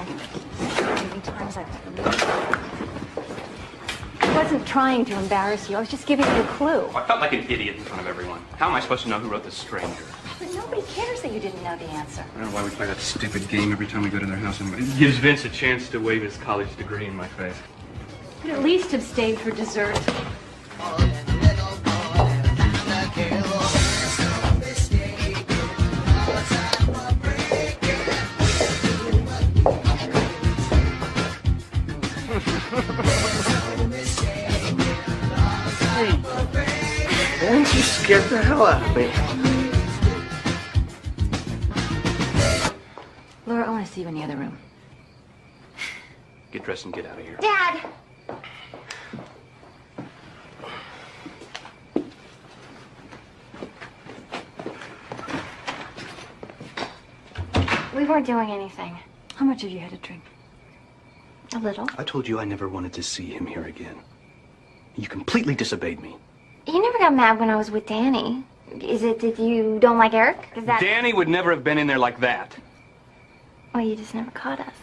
How many times I wasn't trying to embarrass you. I was just giving you a clue. I felt like an idiot in front of everyone. How am I supposed to know who wrote The Stranger? But nobody cares that you didn't know the answer. I don't know why we play that stupid game every time we go to their house anyway. It gives Vince a chance to wave his college degree in my face. Could at least have stayed for dessert. Vince, you scared the hell out of me. Laura, I want to see you in the other room. Get dressed and get out of here. Dad! We weren't doing anything. How much have you had to drink? A little. I told you I never wanted to see him here again. You completely disobeyed me. You never got mad when I was with Danny. Is it that you don't like Eric? Is that... Danny would never have been in there like that. Well, you just never caught us.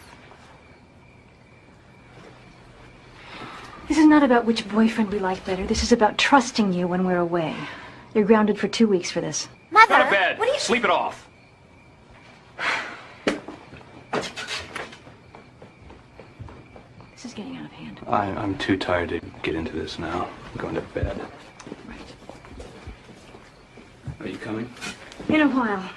This is not about which boyfriend we like better. This is about trusting you when we're away. You're grounded for 2 weeks for this. Mother! Go to bed. What are you... Sleep it off. This is getting out of hand. I'm too tired to get into this now. I'm going to bed. Right. Are you coming? In a while.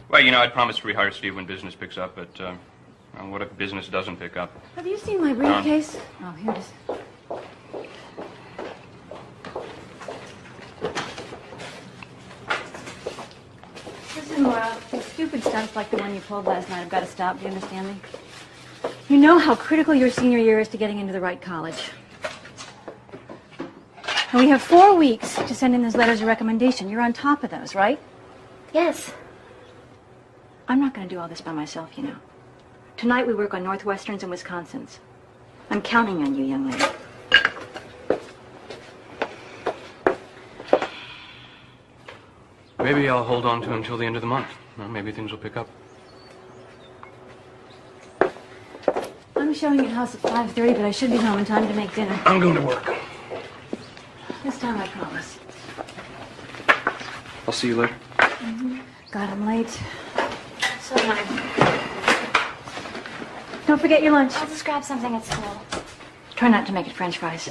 Well, you know, I'd promised to rehire Steve when business picks up, but well, what if business doesn't pick up? Have you seen my briefcase? Oh, here it is. Listen, Laura, these stupid stunts like the one you pulled last night have got to stop. Do you understand me? You know how critical your senior year is to getting into the right college. And we have 4 weeks to send in those letters of recommendation. You're on top of those, right? Yes. I'm not going to do all this by myself, you know. Tonight we work on Northwesterns and Wisconsins. I'm counting on you, young lady. Maybe I'll hold on to him until the end of the month. Well, maybe things will pick up. I'm showing at house at 5:30, but I should be home in time to make dinner. I'm going to work. This time I promise. I'll see you later. God, I'm late. So am I. Don't forget your lunch. I'll just grab something at school. Try not to make it French fries.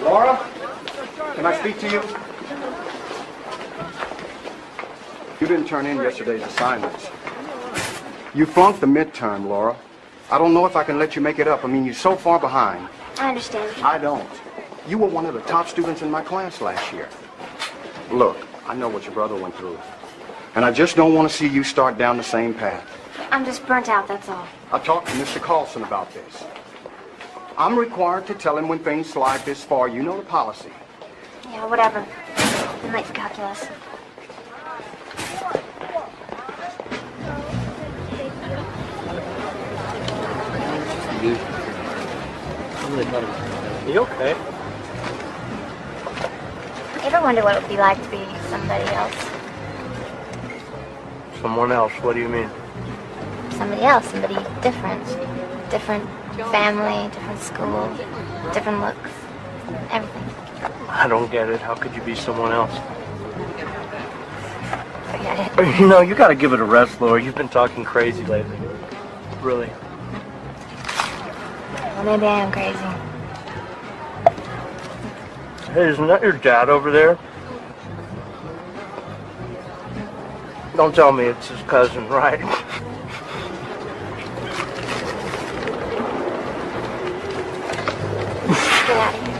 Laura, can I speak to you? You didn't turn in yesterday's assignments. You flunked the midterm, Laura. I don't know if I can let you make it up. I mean, you're so far behind. I understand. I don't. You were one of the top students in my class last year. Look, I know what your brother went through. And I just don't want to see you start down the same path. I'm just burnt out, that's all. I talked to Mr. Carlson about this. I'm required to tell him when things slide this far. You know the policy. Yeah, whatever. I'm late for calculus. You okay? You ever wonder what it would be like to be somebody else? Someone else, what do you mean? Somebody else, somebody different. Different family, different school, different looks, everything. I don't get it. How could you be someone else? Forget it. You know, you gotta give it a rest, Laura. You've been talking crazy lately. Really. Well, maybe I am crazy. Hey, isn't that your dad over there? Don't tell me it's his cousin, right? Get out of here.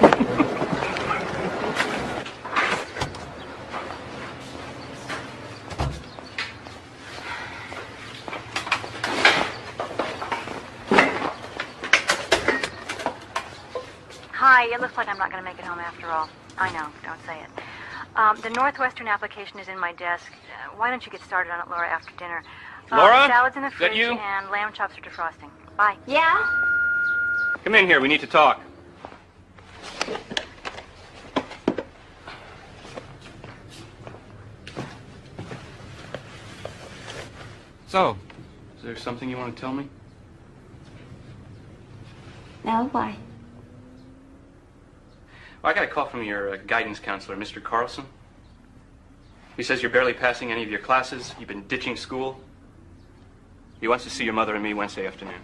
Hi, it looks like I'm not going to make it home after all. I know, don't say it. The Northwestern application is in my desk. Why don't you get started on it, Laura, after dinner? Laura? Salad's in the Is that fridge you? and lamb chops are defrosting. Bye. Yeah? Come in here. We need to talk. So, is there something you want to tell me? No, why? Well, I got a call from your guidance counselor, Mr. Carlson. He says you're barely passing any of your classes. You've been ditching school. He wants to see your mother and me Wednesday afternoon.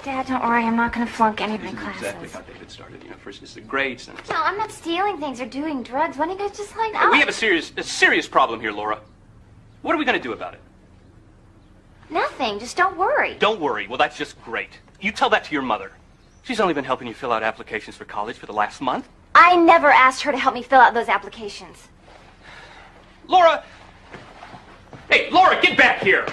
Dad, don't worry. I'm not going to flunk any of my This is classes. exactly how David started. You know, first it's the grades, then it's... No, I'm not stealing things or doing drugs. Why don't you guys just line up? We have a serious problem here, Laura. What are we going to do about it? Nothing. Just don't worry. Don't worry. Well, that's just great. You tell that to your mother. She's only been helping you fill out applications for college for the last month. I never asked her to help me fill out those applications. Laura! Hey, Laura, get back here!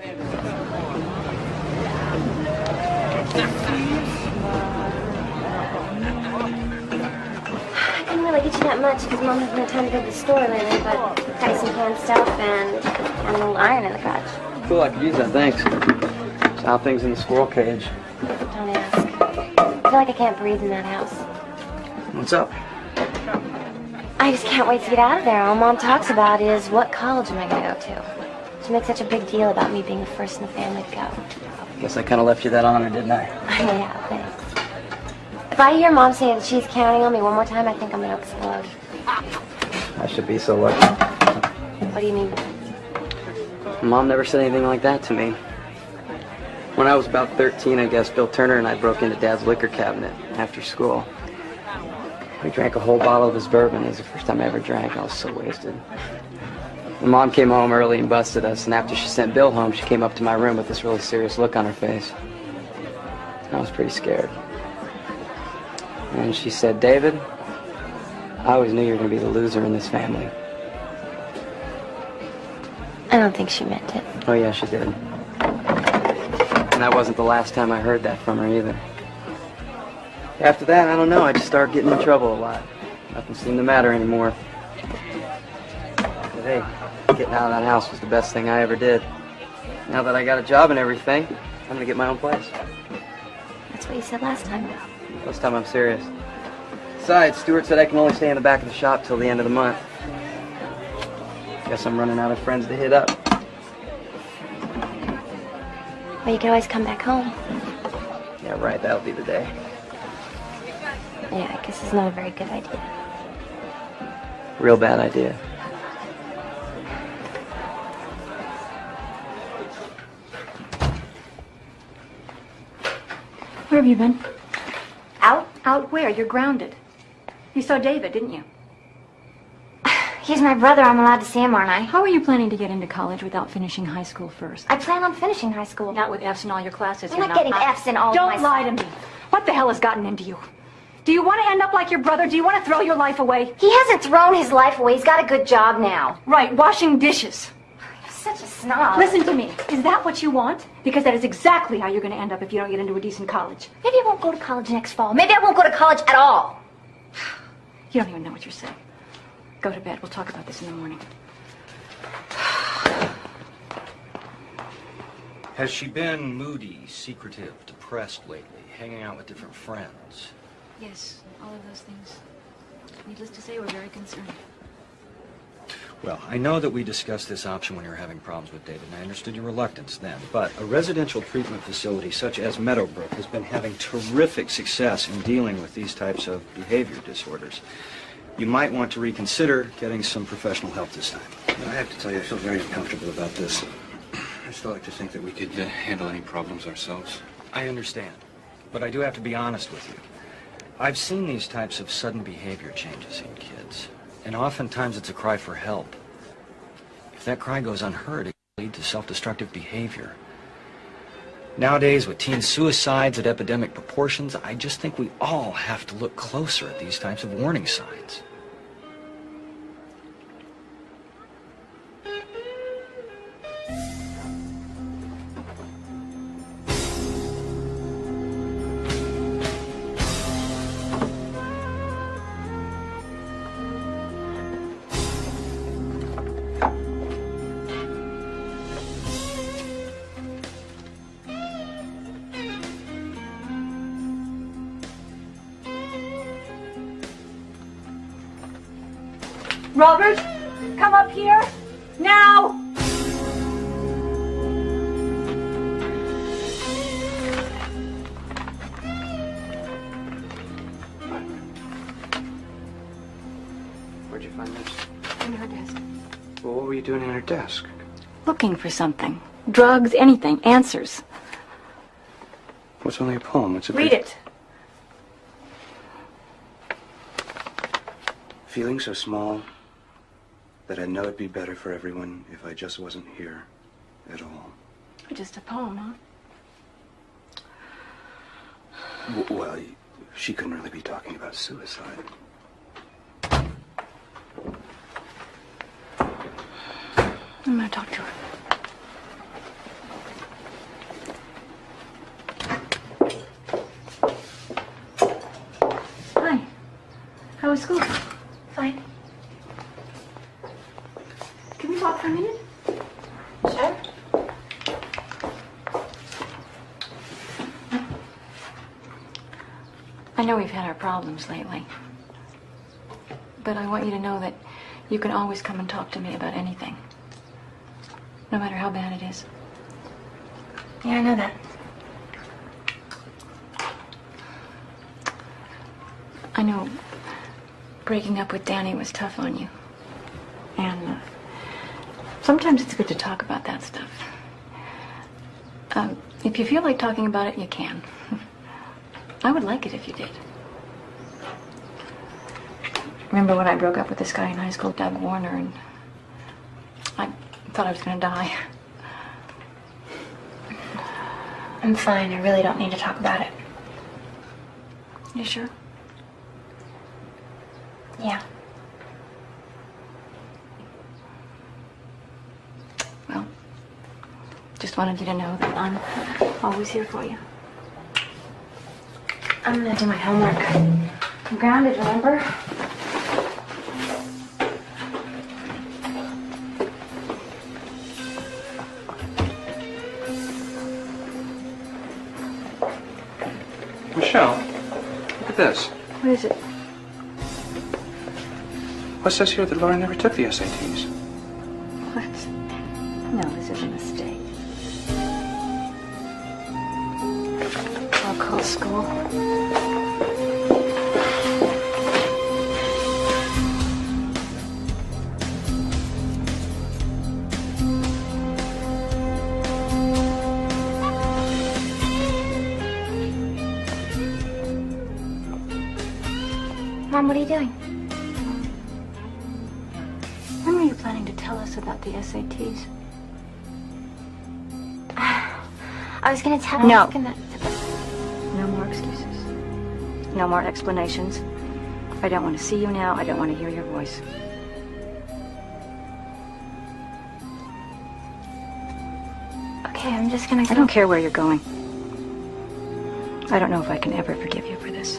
I couldn't really get you that much because Mom hasn't had time to go to the store lately, but I've got you some canned stuff and an old iron in the garage. Cool, I could use that, thanks. Just how things in the squirrel cage. Don't ask. I feel like I can't breathe in that house. What's up? I just can't wait to get out of there. All Mom talks about is, what college am I going to go to? She makes such a big deal about me being the first in the family to go. Guess I kind of left you that honor, didn't I? Yeah, thanks. If I hear Mom say that she's counting on me one more time, I think I'm going to explode. I should be so lucky. What do you mean? Mom never said anything like that to me. When I was about 13, I guess Bill Turner and I broke into Dad's liquor cabinet after school. We drank a whole bottle of his bourbon. It was the first time I ever drank. I was so wasted. And Mom came home early and busted us, and after she sent Bill home, she came up to my room with this really serious look on her face. I was pretty scared. And she said, "David, I always knew you were going to be the loser in this family." I don't think she meant it. Oh, yeah, she did. And that wasn't the last time I heard that from her either. After that, I don't know, I just started getting in trouble a lot. Nothing seemed to matter anymore. But hey, getting out of that house was the best thing I ever did. Now that I got a job and everything, I'm gonna get my own place. That's what you said last time. This time I'm serious. Besides, Stuart said I can only stay in the back of the shop till the end of the month. Guess I'm running out of friends to hit up. Well, you can always come back home. Yeah, right, that'll be the day. Yeah, I guess it's not a very good idea. Real bad idea. Where have you been? Out? Out where? You're grounded. You saw David, didn't you? He's my brother. I'm allowed to see him, aren't I? How are you planning to get into college without finishing high school first? I plan on finishing high school. Not with F's in all your classes. I'm you're not getting F's in all of my... Don't lie to me. What the hell has gotten into you? Do you want to end up like your brother? Do you want to throw your life away? He hasn't thrown his life away. He's got a good job now. Right, washing dishes. You're such a snob. Listen to me. Is that what you want? Because that is exactly how you're going to end up if you don't get into a decent college. Maybe I won't go to college next fall. Maybe I won't go to college at all. You don't even know what you're saying. Go to bed. We'll talk about this in the morning. Has she been moody, secretive, depressed lately, hanging out with different friends? Yes, all of those things. Needless to say, we're very concerned. Well, I know that we discussed this option when you were having problems with David, and I understood your reluctance then. But a residential treatment facility such as Meadowbrook has been having terrific success in dealing with these types of behavior disorders. You might want to reconsider getting some professional help this time. I have to tell you, I feel very uncomfortable about this. I still like to think that we could handle any problems ourselves. I understand, but I do have to be honest with you. I've seen these types of sudden behavior changes in kids, and oftentimes it's a cry for help. If that cry goes unheard, it can lead to self-destructive behavior. Nowadays, with teen suicides at epidemic proportions, I just think we all have to look closer at these types of warning signs. Robert, come up here. Now! Where'd you find this? In her desk. Well, what were you doing in her desk? Looking for something. Drugs, anything. Answers. What's only a poem? It's a Read it. Feeling so small that I know it'd be better for everyone if I just wasn't here at all. Just a poem, huh? Well, she couldn't really be talking about suicide. I'm gonna talk to her. Hi. How was school? Fine. Can we talk for a minute? Sure. I know we've had our problems lately. But I want you to know that you can always come and talk to me about anything. No matter how bad it is. Yeah, I know that. I know breaking up with Danny was tough on you. And sometimes it's good to talk about that stuff. If you feel like talking about it, you can. I would like it if you did. Remember when I broke up with this guy in high school, Doug Warner, and I thought I was going to die. I'm fine. I really don't need to talk about it. You sure? Yeah. Well, just wanted you to know that I'm always here for you. I'm gonna do my homework. I'm grounded, remember? Michelle, look at this. What is it? What says here that Laura never took the SATs? What? No, this is a mistake. I'll call school. Mom, what are you doing? When were you planning to tell us about the SATs? I was gonna tell. No. I was gonna... No more excuses. No more explanations. I don't want to see you now. I don't want to hear your voice. Okay, I'm just gonna go. I don't care where you're going. I don't know if I can ever forgive you for this.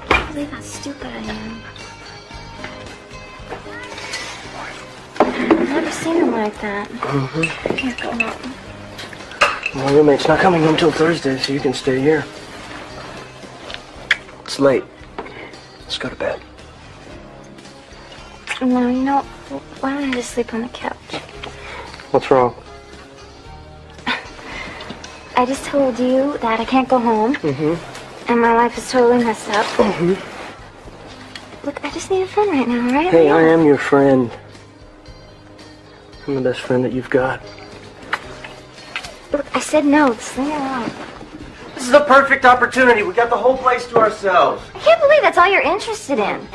I can't believe how stupid I am. I've never seen him like that. I can't go home. My roommate's not coming home till Thursday, so you can stay here. It's late. Let's go to bed. No, you know, why don't I just sleep on the couch? What's wrong? I just told you that I can't go home. And my life is totally messed up. Look, I just need a friend right now, all right? Hey, I am your friend. I'm the best friend that you've got. Look, I said no. Just leave me alone. This is the perfect opportunity. We got the whole place to ourselves. I can't believe that's all you're interested in.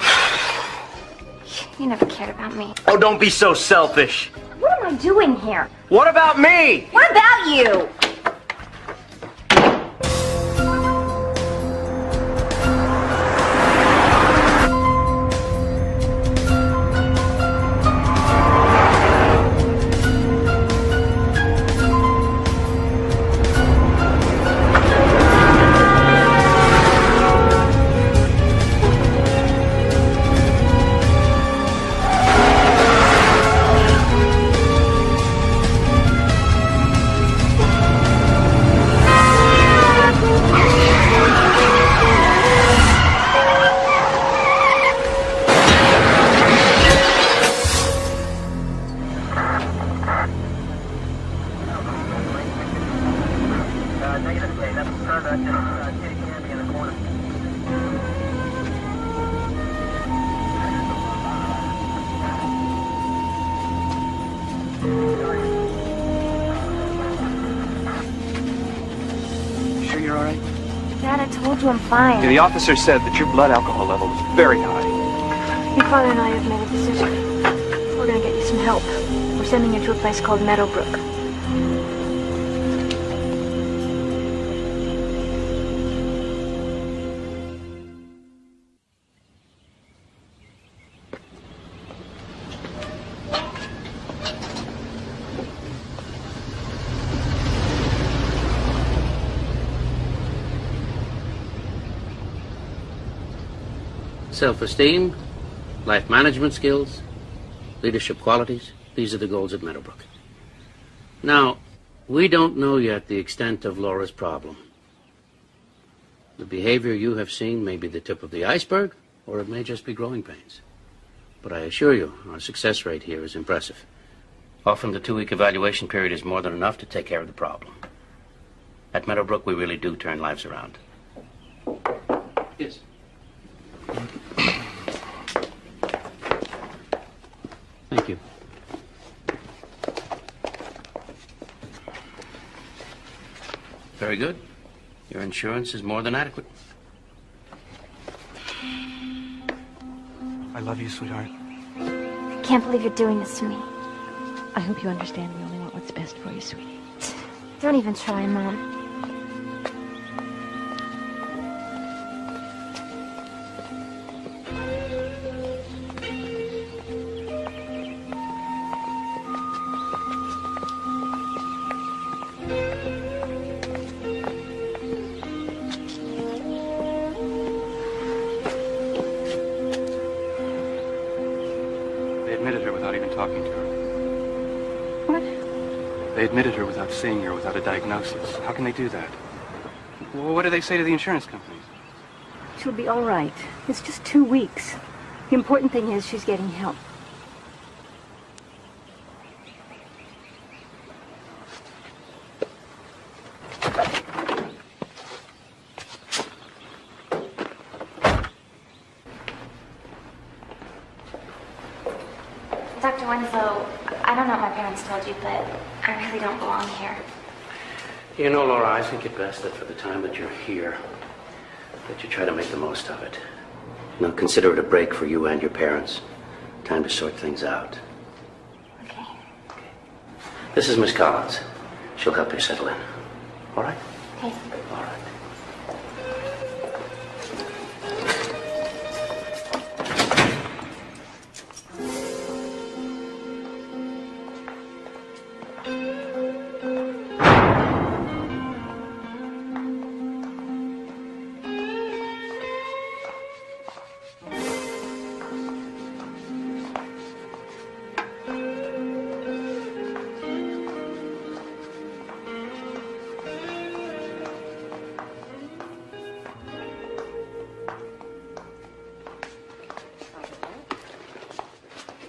You never cared about me. Oh, don't be so selfish. What am I doing here? What about me? What about you? Sure you're all right? Dad, I told you I'm fine. The officer said that your blood alcohol level was very high. Your father and I have made a decision. We're going to get you some help. We're sending you to a place called Meadowbrook. Self-esteem, life management skills, leadership qualities, these are the goals at Meadowbrook. Now, we don't know yet the extent of Laura's problem. The behavior you have seen may be the tip of the iceberg, or it may just be growing pains. But I assure you, our success rate here is impressive. Often the 2-week evaluation period is more than enough to take care of the problem. At Meadowbrook, we really do turn lives around. Yes. Thank you. Very good. Your insurance is more than adequate. I love you, sweetheart. I can't believe you're doing this to me. I hope you understand we only want what's best for you, sweetie. Don't even try, Mom. They admitted her without even talking to her. What? They admitted her without seeing her, without a diagnosis. How can they do that? Well, what do they say to the insurance companies? She'll be all right. It's just 2 weeks. The important thing is she's getting help. Dr. Winslow, I don't know what my parents told you, but I really don't belong here. You know, Laura, I think it best that for the time that you're here, that you try to make the most of it. Now, consider it a break for you and your parents. Time to sort things out. Okay. This is Miss Collins. She'll help you settle in. All right? Okay. All right.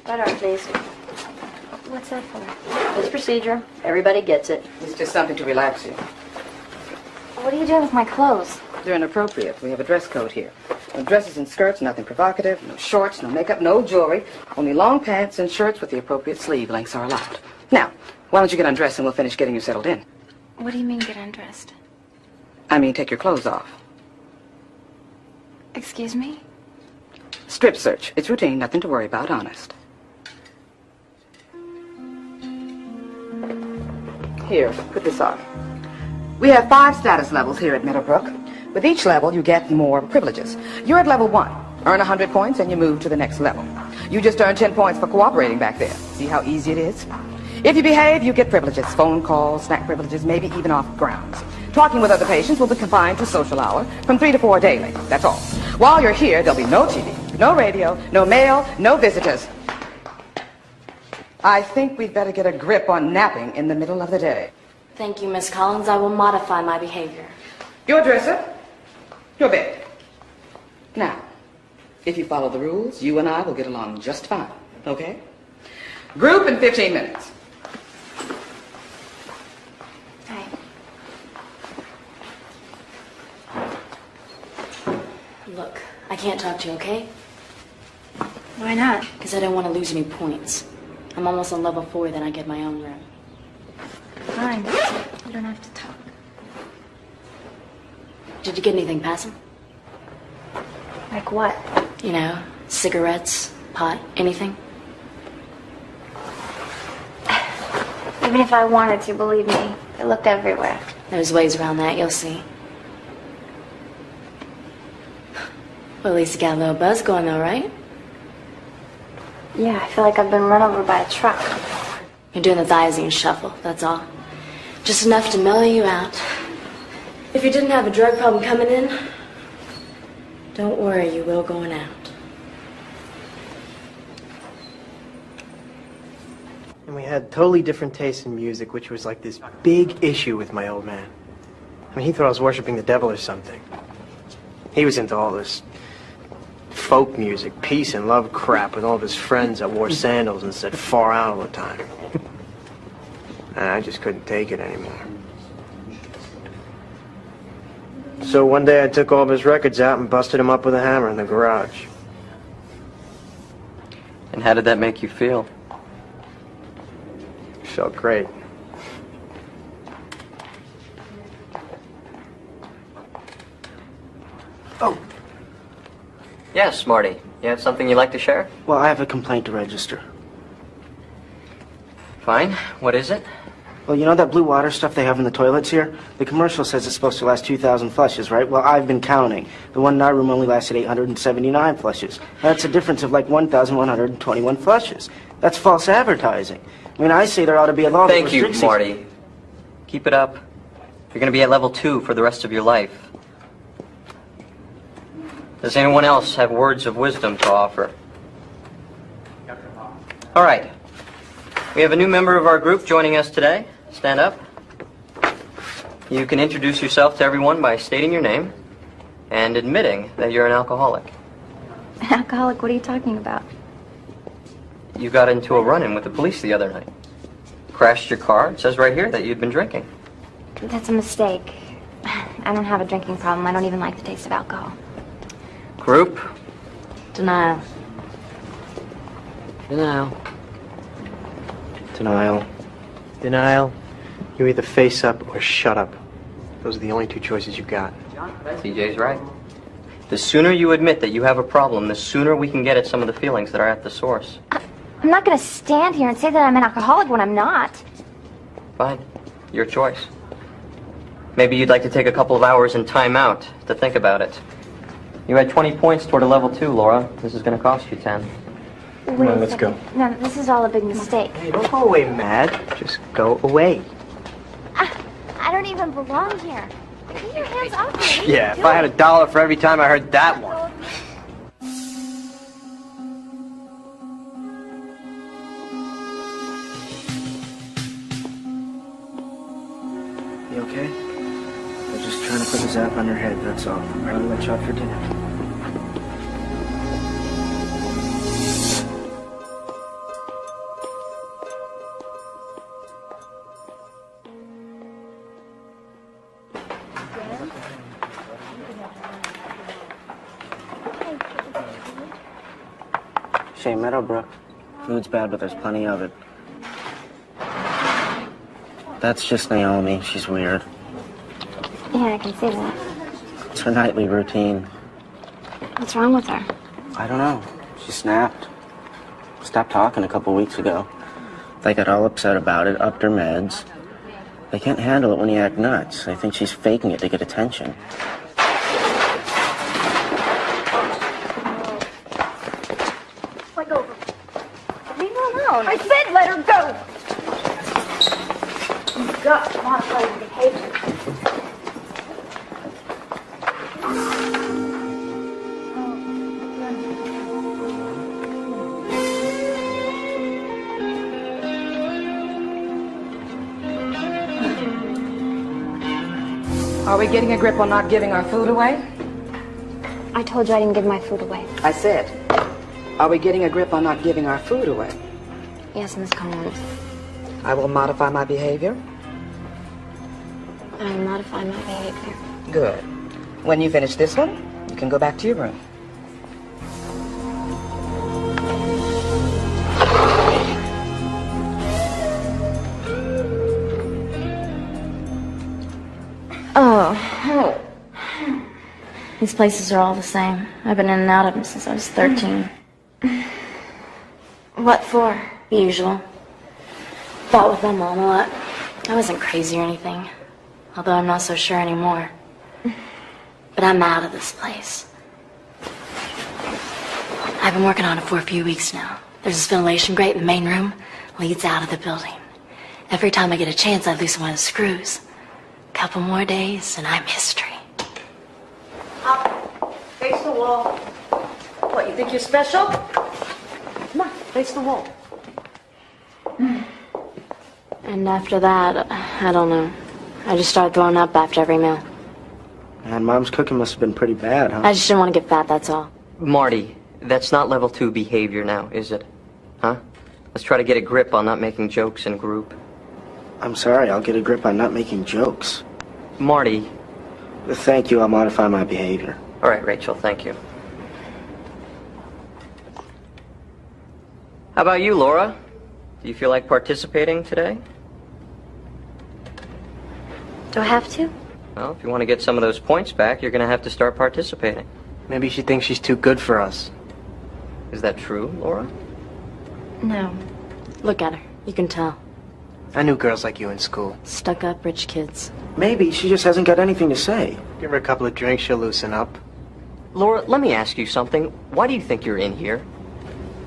Right arm, please. What's that for? It's procedure. Everybody gets it. It's just something to relax you. What are you doing with my clothes? They're inappropriate. We have a dress code here. No dresses and skirts, nothing provocative, no shorts, no makeup, no jewelry. Only long pants and shirts with the appropriate sleeve lengths are allowed. Now, why don't you get undressed and we'll finish getting you settled in. What do you mean, get undressed? I mean, take your clothes off. Excuse me? Strip search. It's routine, nothing to worry about, honest. Here, put this on. We have 5 status levels here at Meadowbrook. With each level, you get more privileges. You're at level 1. Earn 100 points and you move to the next level. You just earned 10 points for cooperating back there. See how easy it is? If you behave, you get privileges. Phone calls, snack privileges, maybe even off grounds. Talking with other patients will be confined to social hour from 3 to 4 daily. That's all. While you're here, there'll be no TV, no radio, no mail, no visitors. I think we'd better get a grip on napping in the middle of the day. Thank you, Miss Collins. I will modify my behavior. Your dresser, your bed. Now, if you follow the rules, you and I will get along just fine, okay? Group in 15 minutes. Hi. Look, I can't talk to you, okay? Why not? Because I don't want to lose any points. I'm almost on level 4, then I get my own room. Fine. You don't have to talk. Did you get anything passing? Like what? You know, cigarettes, pot, anything? Even if I wanted to, believe me, I looked everywhere. There's ways around that, you'll see. Well, at least you got a little buzz going though, right? Yeah, I feel like I've been run over by a truck. You're doing the thiazine shuffle, that's all. Just enough to mellow you out. If you didn't have a drug problem coming in, don't worry, you will going out. And we had totally different tastes in music, which was like this big issue with my old man. I mean, he thought I was worshiping the devil or something. He was into all this folk music, peace and love crap with all of his friends that wore sandals and said far out all the time. And I just couldn't take it anymore. So one day I took all of his records out and busted him up with a hammer in the garage. And how did that make you feel? Felt great. Oh. Yes, Marty. You have something you'd like to share? Well, I have a complaint to register. Fine. What is it? Well, you know that blue water stuff they have in the toilets here? The commercial says it's supposed to last 2,000 flushes, right? Well, I've been counting. The one in our room only lasted 879 flushes. That's a difference of like 1,121 flushes. That's false advertising. I mean, I say there ought to be a law that Thank you, restricts Marty. Keep it up. You're going to be at level 2 for the rest of your life. Does anyone else have words of wisdom to offer? All right. We have a new member of our group joining us today. Stand up. You can introduce yourself to everyone by stating your name and admitting that you're an alcoholic. An alcoholic? What are you talking about? You got into a run-in with the police the other night. Crashed your car. It says right here that you'd been drinking. That's a mistake. I don't have a drinking problem. I don't even like the taste of alcohol. Group? Denial. Denial. Denial. Denial. You either face up or shut up. Those are the only two choices you've got. CJ's right. The sooner you admit that you have a problem, the sooner we can get at some of the feelings that are at the source. I'm not going to stand here and say that I'm an alcoholic when I'm not. Fine. Your choice. Maybe you'd like to take a couple of hours in time out to think about it. You had 20 points toward a level 2, Laura. This is going to cost you 10. Come on, let's go. No, this is all a big mistake. Hey, don't go away mad. Just go away. I don't even belong here. Get your hands off me. Yeah, if I had $1 for every time I heard that one. You okay? I'm just trying to put the zap on your head, that's all. Why don't we let you out for dinner? Shea Meadowbrook. Food's bad, but there's plenty of it. That's just Naomi. She's weird. Yeah, I can see that. It's her nightly routine. What's wrong with her? I don't know. She snapped. Stopped talking a couple weeks ago. They got all upset about it, upped her meds. They can't handle it when you act nuts. They think she's faking it to get attention. Let go. Leave her alone. I said let her go. You've got to modify your behavior. Are we getting a grip on not giving our food away? I told you I didn't give my food away. I said, are we getting a grip on not giving our food away? Yes, Miss Collins. I will modify my behavior. I will modify my behavior. Good. When you finish this one, can go back to your room. Oh. These places are all the same. I've been in and out of them since I was 13. What for? The usual. Fought with my mom a lot. I wasn't crazy or anything, although I'm not so sure anymore. But I'm out of this place. I've been working on it for a few weeks now. There's this ventilation grate in the main room, leads out of the building. Every time I get a chance, I loosen one of the screws. Couple more days, and I'm history. Up. Face the wall. What, you think you're special? Come on, face the wall. And after that, I don't know. I just started throwing up after every meal. Man, Mom's cooking must have been pretty bad, huh? I just didn't want to get fat, that's all. Marty, that's not level 2 behavior now, is it? Huh? Let's try to get a grip on not making jokes in group. I'm sorry, I'll get a grip on not making jokes. Marty. Thank you, I'll modify my behavior. All right, Rachel, thank you. How about you, Laura? Do you feel like participating today? Do I have to? Well, if you want to get some of those points back, you're going to have to start participating. Maybe she thinks she's too good for us. Is that true, Laura? No. Look at her. You can tell. I knew girls like you in school. Stuck-up rich kids. Maybe she just hasn't got anything to say. Give her a couple of drinks, she'll loosen up. Laura, let me ask you something. Why do you think you're in here?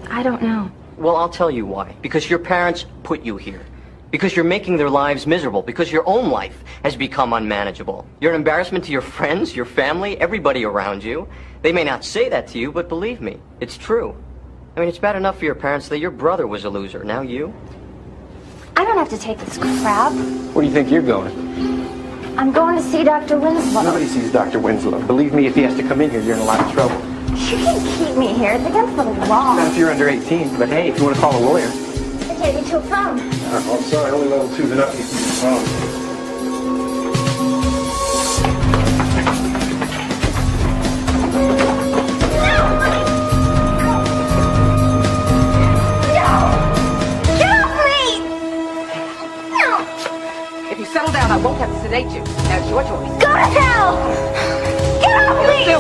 I don't know. Well, I'll tell you why. Because your parents put you here. Because you're making their lives miserable. Because your own life has become unmanageable. You're an embarrassment to your friends, your family, everybody around you. They may not say that to you, but believe me, it's true. I mean, it's bad enough for your parents that your brother was a loser. Now you? I don't have to take this crap. Where do you think you're going? I'm going to see Dr. Winslow. Nobody sees Dr. Winslow. Believe me, if he has to come in here, you're in a lot of trouble. You can keep me here. It's against the law. Not if you're under 18, but hey, if you want to call a lawyer. Take me to a phone. Oh, I'm sorry, only level 2's enough to get you the phone. Settle down. I won't have to sedate you. That's your choice. Go to hell! Get off me! No!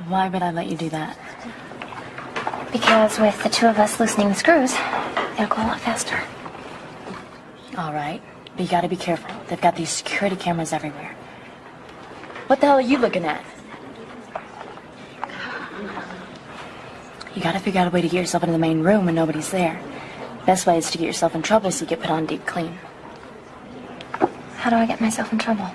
Why would I let you do that? Because with the two of us loosening the screws, they'll go a lot faster. All right, but you gotta be careful. They've got these security cameras everywhere. What the hell are you looking at? You gotta figure out a way to get yourself into the main room when nobody's there. Best way is to get yourself in trouble so you get put on deep clean. How do I get myself in trouble?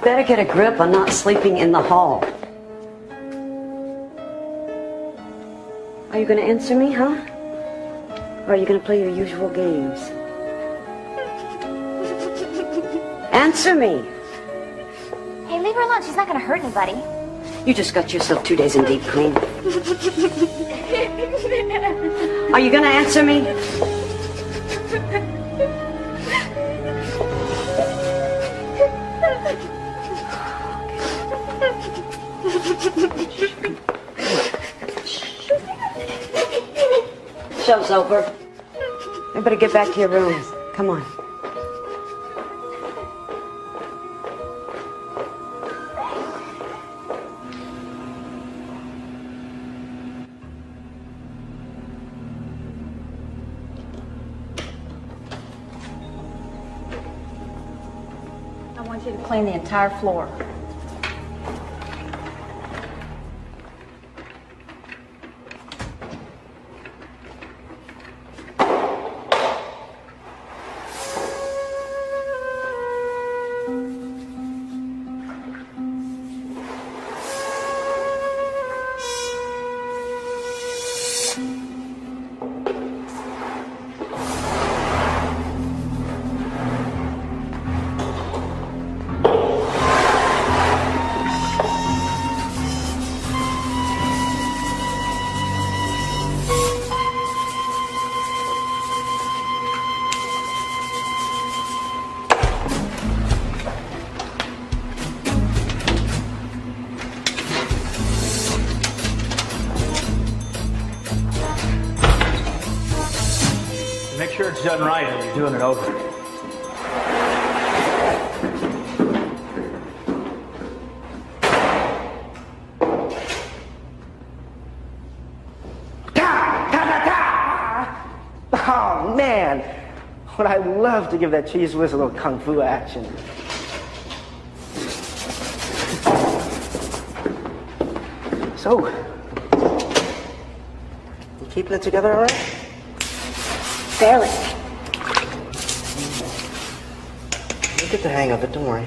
Better get a grip on not sleeping in the hall. Are you going to answer me, huh? Or are you going to play your usual games? Answer me. Hey, leave her alone. She's not going to hurt anybody. You just got yourself 2 days in deep clean. Are you going to answer me? Show's over. You better get back to your rooms. Come on. I want you to clean the entire floor. Make sure it's done right or you're doing it over. Oh, man. Would I love to give that cheese whiz a little kung fu action. So, you keeping it together all right? Barely. You'll get the hang of it, don't worry.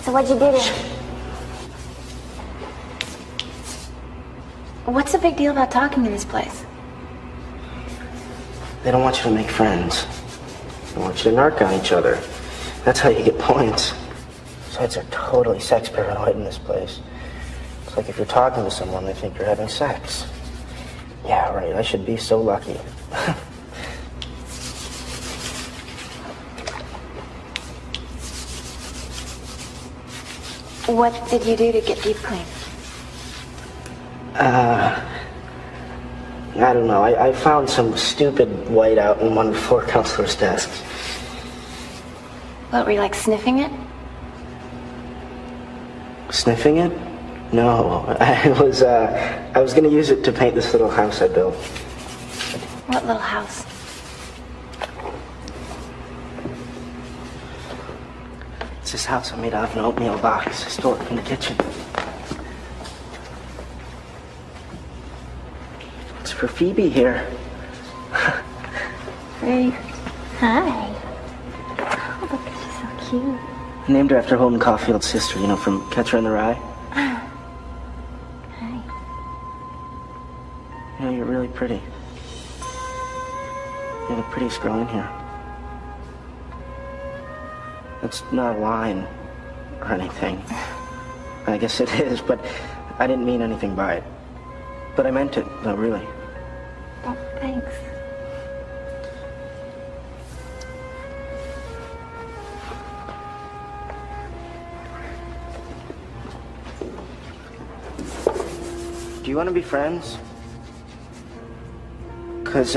So what'd you do to him? What's the big deal about talking to this place? They don't want you to make friends. They want you to narc on each other. That's how you get points. Besides, they're totally sex paranoid in this place. It's like if you're talking to someone, they think you're having sex. Yeah, right, I should be so lucky. What did you do to get deep clean? I don't know. I found some stupid whiteout in one of the floor counselor's desks. What, were you like sniffing it? Sniffing it? No, I was gonna use it to paint this little house I built. What little house? It's this house I made out of an oatmeal box. I stole it from the kitchen. It's for Phoebe here. Hey. Hi. Oh, look, she's so cute. I named her after Holden Caulfield's sister, you know, from Catcher in the Rye. Hi. You know, you're really pretty. You're the prettiest girl in here. That's not a line or anything. I guess it is, but I didn't mean anything by it. But I meant it, though, really. Oh, thanks. Do you want to be friends? Because,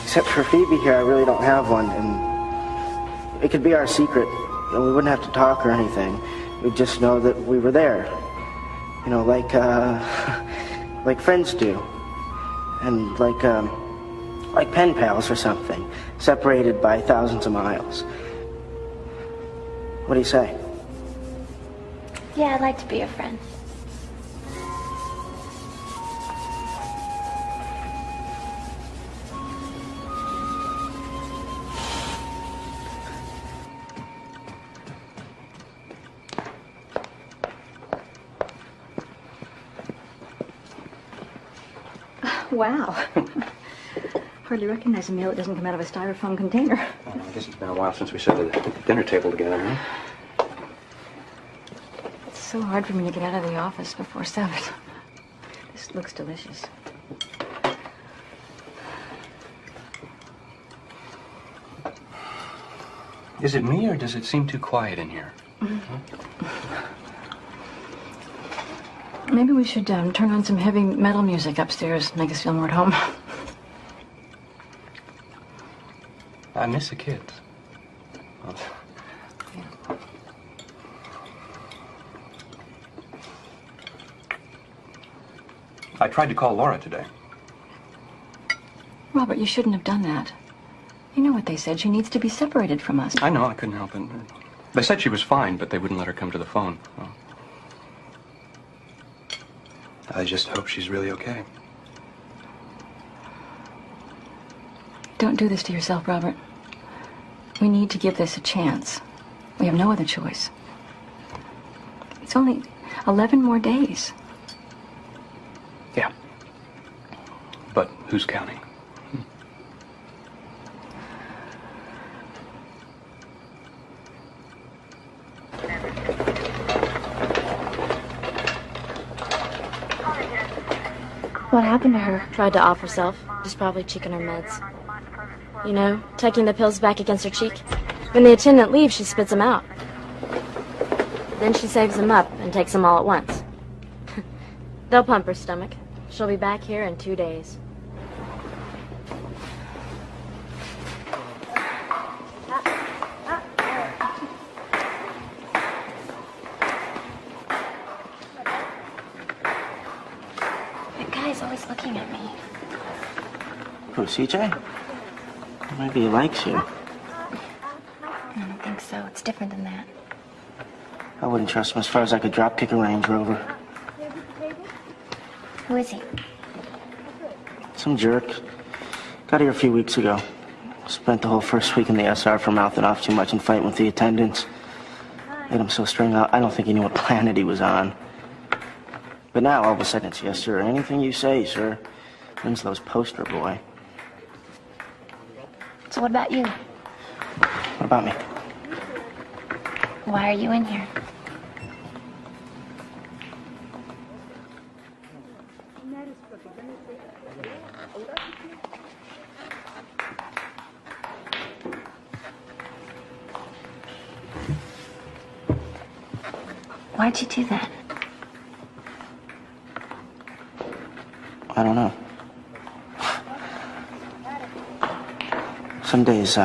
except for Phoebe here, I really don't have one, and it could be our secret. You know, we wouldn't have to talk or anything. We'd just know that we were there. You know, like, like friends do. And like pen pals or something, separated by thousands of miles. What do you say? Yeah, I'd like to be your friend. Wow. Hardly recognize a meal that doesn't come out of a styrofoam container. Well, I guess it's been a while since we sat at the dinner table together, huh? It's so hard for me to get out of the office before 7. This looks delicious. Is it me, or does it seem too quiet in here? Maybe we should turn on some heavy metal music upstairs, make us feel more at home. I miss the kids. I tried to call Laura today. Robert, you shouldn't have done that. You know what they said. She needs to be separated from us. I know, I couldn't help it. They said she was fine, but they wouldn't let her come to the phone. Oh. I just hope she's really okay. Don't do this to yourself, Robert. We need to give this a chance. We have no other choice. It's only 11 more days. Yeah. But who's counting? What happened to her? Tried to off herself. She's probably cheeking her meds. You know, tucking the pills back against her cheek. When the attendant leaves, she spits them out. Then she saves them up and takes them all at once. They'll pump her stomach. She'll be back here in 2 days. That guy's always looking at me. Who, CJ? Maybe he likes you. I don't think so. It's different than that. I wouldn't trust him as far as I could drop kick a Range Rover. Who is he? Some jerk. Got here a few weeks ago. Spent the whole first week in the SR for mouthing off too much and fighting with the attendants. Made him so strung out, I don't think he knew what planet he was on. But now, all of a sudden, it's yes, sir. Anything you say, sir. Winslow's poster boy. So what about you? What about me? Why are you in here? Why'd you do that? I don't know. Some days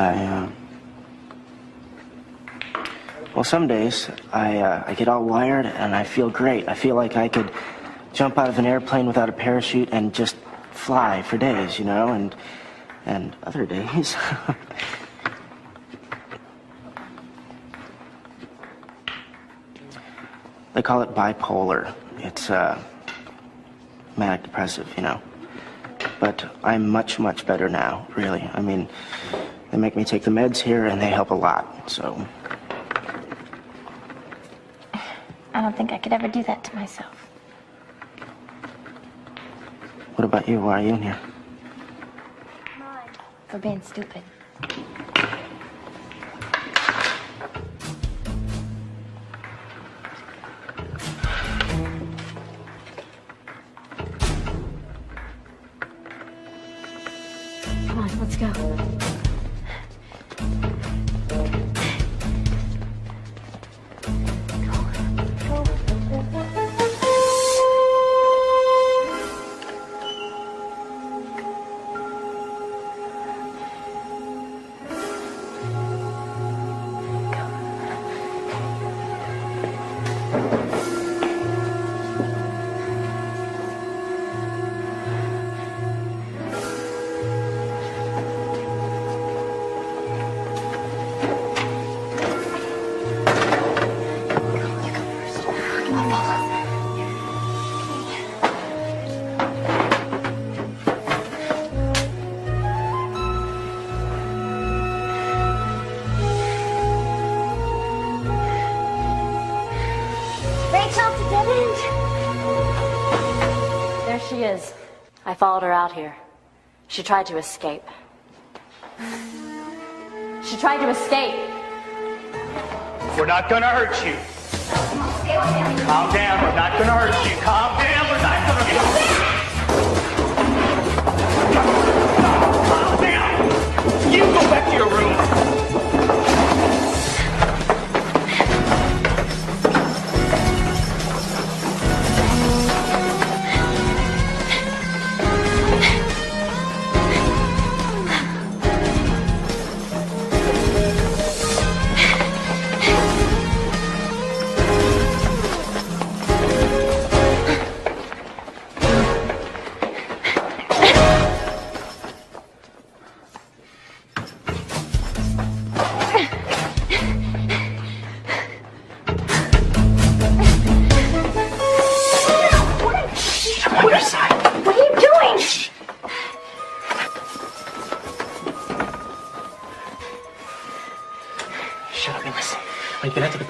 some days I get all wired and I feel great. I feel like I could jump out of an airplane without a parachute and just fly for days, you know, and other days. They call it bipolar. It's manic depressive, you know. But I'm much, much better now, really. I mean, they make me take the meds here and they help a lot, so. I don't think I could ever do that to myself. What about you? Why are you in here? For being stupid. Come on, let's go. There she is. I followed her out here. She tried to escape. She tried to escape. We're not gonna hurt you. Calm down, we're not gonna hurt you. Calm down, we're not gonna hurt you. Calm down. You go back to your room.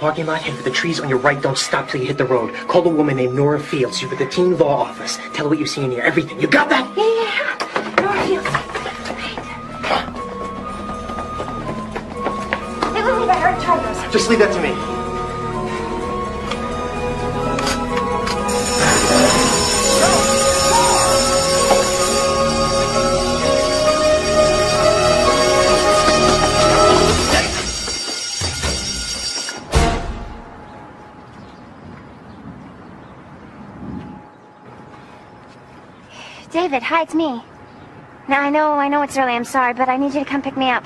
parking lot, head for the trees on your right. Don't stop till you hit the road. Call a woman named Nora Fields. She's with the teen law office. Tell her what you see in here. Everything. You got that? Yeah. Nora Fields. Hey, let me back. I tried those. Just leave that to me. David, hi, it's me. Now, I know it's early, I'm sorry, but I need you to come pick me up.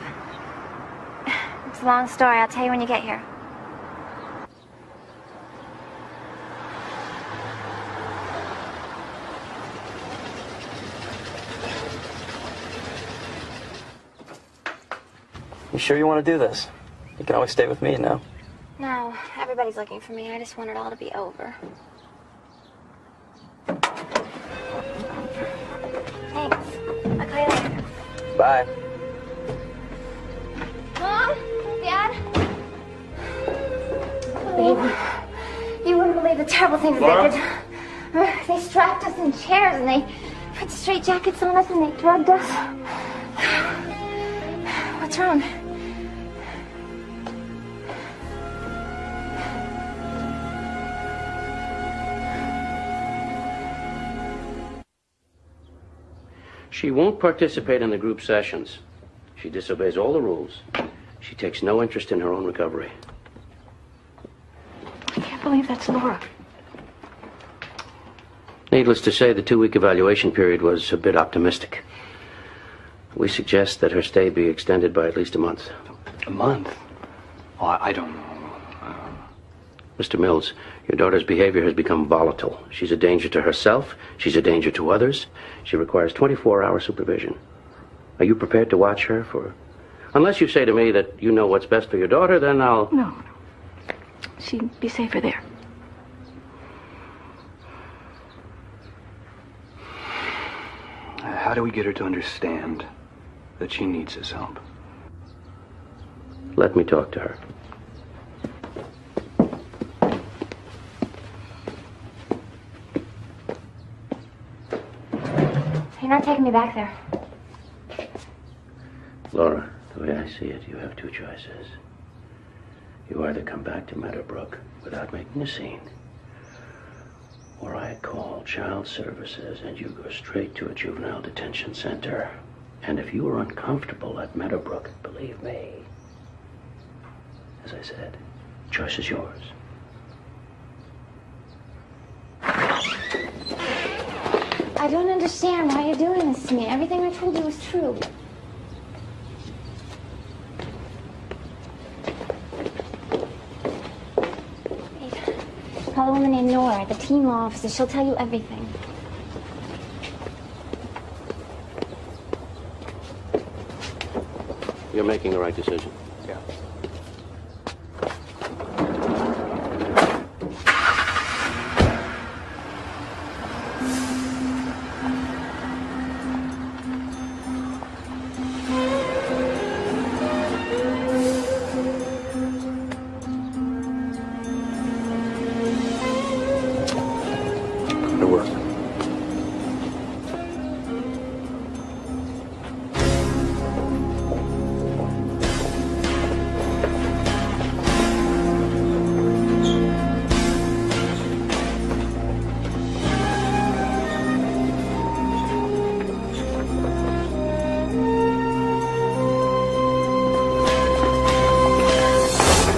It's a long story, I'll tell you when you get here. You sure you want to do this? You can always stay with me, you know. No, everybody's looking for me. I just want it all to be over. Thanks. I'll call you later. Bye. Mom? Dad? Baby. You wouldn't believe the terrible things Laura? they did. They strapped us in chairs and they put straitjackets on us and they drugged us. What's wrong? She won't participate in the group sessions. She disobeys all the rules. She takes no interest in her own recovery. I can't believe that's Laura. Needless to say, the 2-week evaluation period was a bit optimistic. We suggest that her stay be extended by at least a month. A month? Oh, I don't know. Mr. Mills, your daughter's behavior has become volatile. She's a danger to herself. She's a danger to others. She requires 24-hour supervision. Are you prepared to watch her for... Unless you say to me that you know what's best for your daughter, then I'll... No. She'd be safer there. How do we get her to understand that she needs his help? Let me talk to her. You're not taking me back there. Laura, the way I see it, you have two choices. You either come back to Meadowbrook without making a scene, or I call child services and you go straight to a juvenile detention center. And if you are uncomfortable at Meadowbrook, believe me, as I said, choice is yours. I don't understand why you're doing this to me. Everything I told you was true. Call a woman named Nora, the teen law officer. She'll tell you everything. You're making the right decision. Yeah. Good work.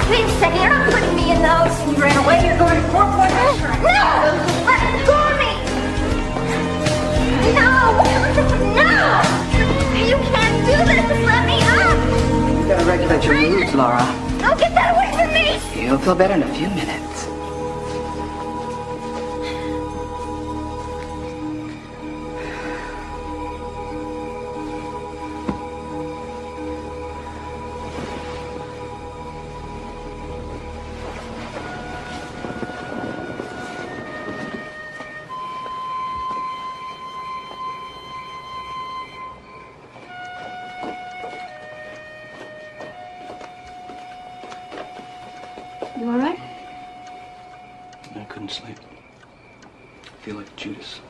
Wait a second, you're not putting me in those. You ran away, you're going to court for it. No! Let go of me! No! No! You can't do this! Let me up! You gotta regulate your moves, Laura. No, get that away from me! You'll feel better in a few minutes. You all right? I couldn't sleep. I feel like Judas.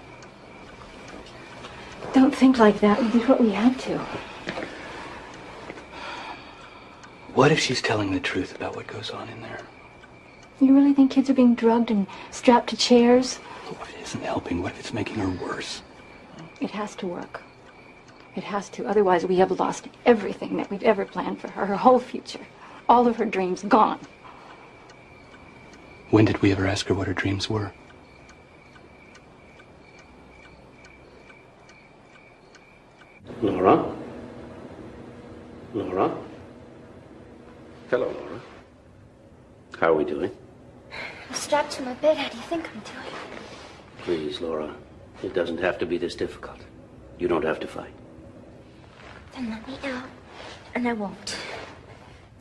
Don't think like that. We did what we had to. What if she's telling the truth about what goes on in there? You really think kids are being drugged and strapped to chairs? What if it isn't helping? What if it's making her worse? It has to work. It has to. Otherwise, we have lost everything that we've ever planned for her. Her whole future. All of her dreams gone. When did we ever ask her what her dreams were? Laura? Laura? Hello, Laura. How are we doing? I'm strapped to my bed. How do you think I'm doing? Please, Laura. It doesn't have to be this difficult. You don't have to fight. Then let me out, and I won't.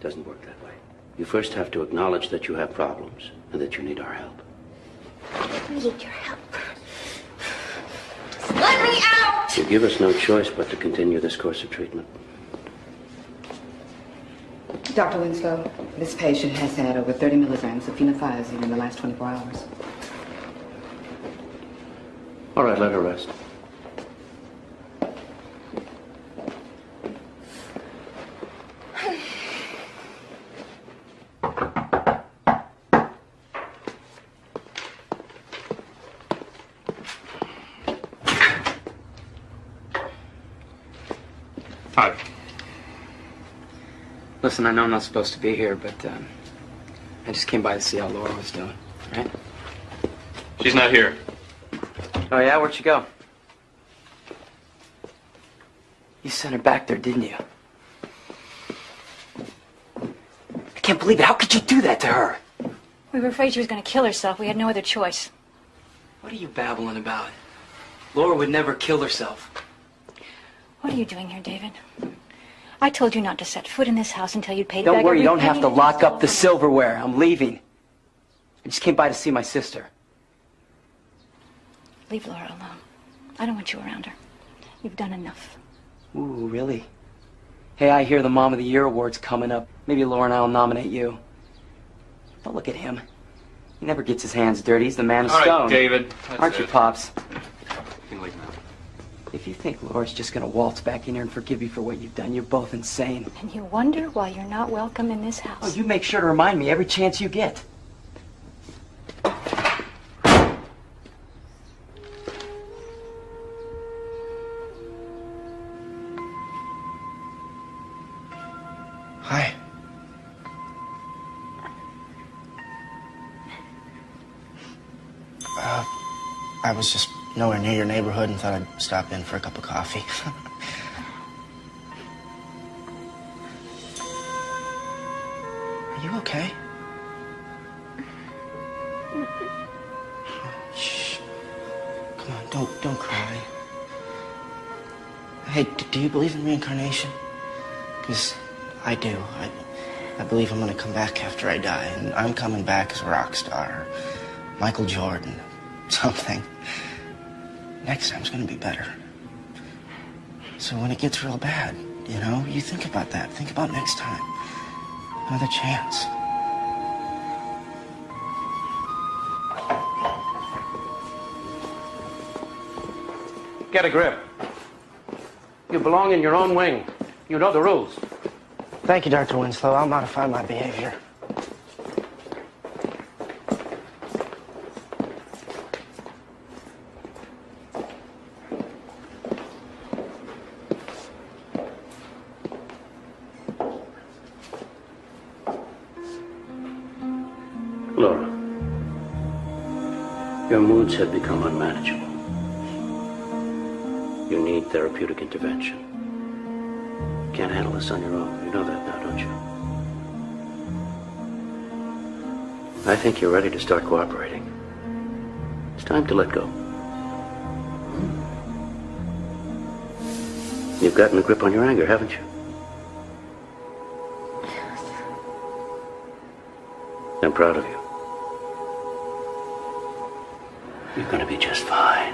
Doesn't work that way. You first have to acknowledge that you have problems and that you need our help. I need your help. Just let me out! You give us no choice but to continue this course of treatment. Dr. Winslow, this patient has had over 30 milligrams of phenothiazine in the last 24 hours. All right, let her rest. Hi. Listen, I know I'm not supposed to be here, but I just came by to see how Laura was doing, right? She's not here. Oh, yeah? Where'd she go? You sent her back there, didn't you? I can't believe it. How could you do that to her? We were afraid she was going to kill herself. We had no other choice. What are you babbling about? Laura would never kill herself. What are you doing here, David? I told you not to set foot in this house until you'd paid back Don't worry, you every don't have penny to lock up the silverware. I'm leaving. I just came by to see my sister. Leave Laura alone. I don't want you around her. You've done enough. Ooh, really? Hey, I hear the Mom of the Year award's coming up. Maybe Laura and I will nominate you. Don't look at him. He never gets his hands dirty. He's the man of All right, stone. David. That's Aren't you, it. Pops? You can leave now. If you think Laura's just gonna waltz back in here and forgive you for what you've done, you're both insane. And you wonder why you're not welcome in this house. Oh, you make sure to remind me every chance you get. Hi. I was just nowhere near your neighborhood and thought I'd stop in for a cup of coffee. Are you okay? Shh. Come on, don't cry. Hey, do you believe in reincarnation? Because I do. I believe I'm gonna come back after I die, and I'm coming back as a rock star, Michael Jordan, something. Next time's gonna be better. So when it gets real bad, you know, you think about that. Think about next time. Another chance. Get a grip. You belong in your own wing. You know the rules. Thank you, Dr. Winslow. I'll modify my behavior. Laura, your moods have become unmanageable. You need therapeutic intervention. You can't handle this on your own. You know that now, don't you? I think you're ready to start cooperating. It's time to let go. You've gotten a grip on your anger, haven't you? I'm proud of you. You're going to be just fine.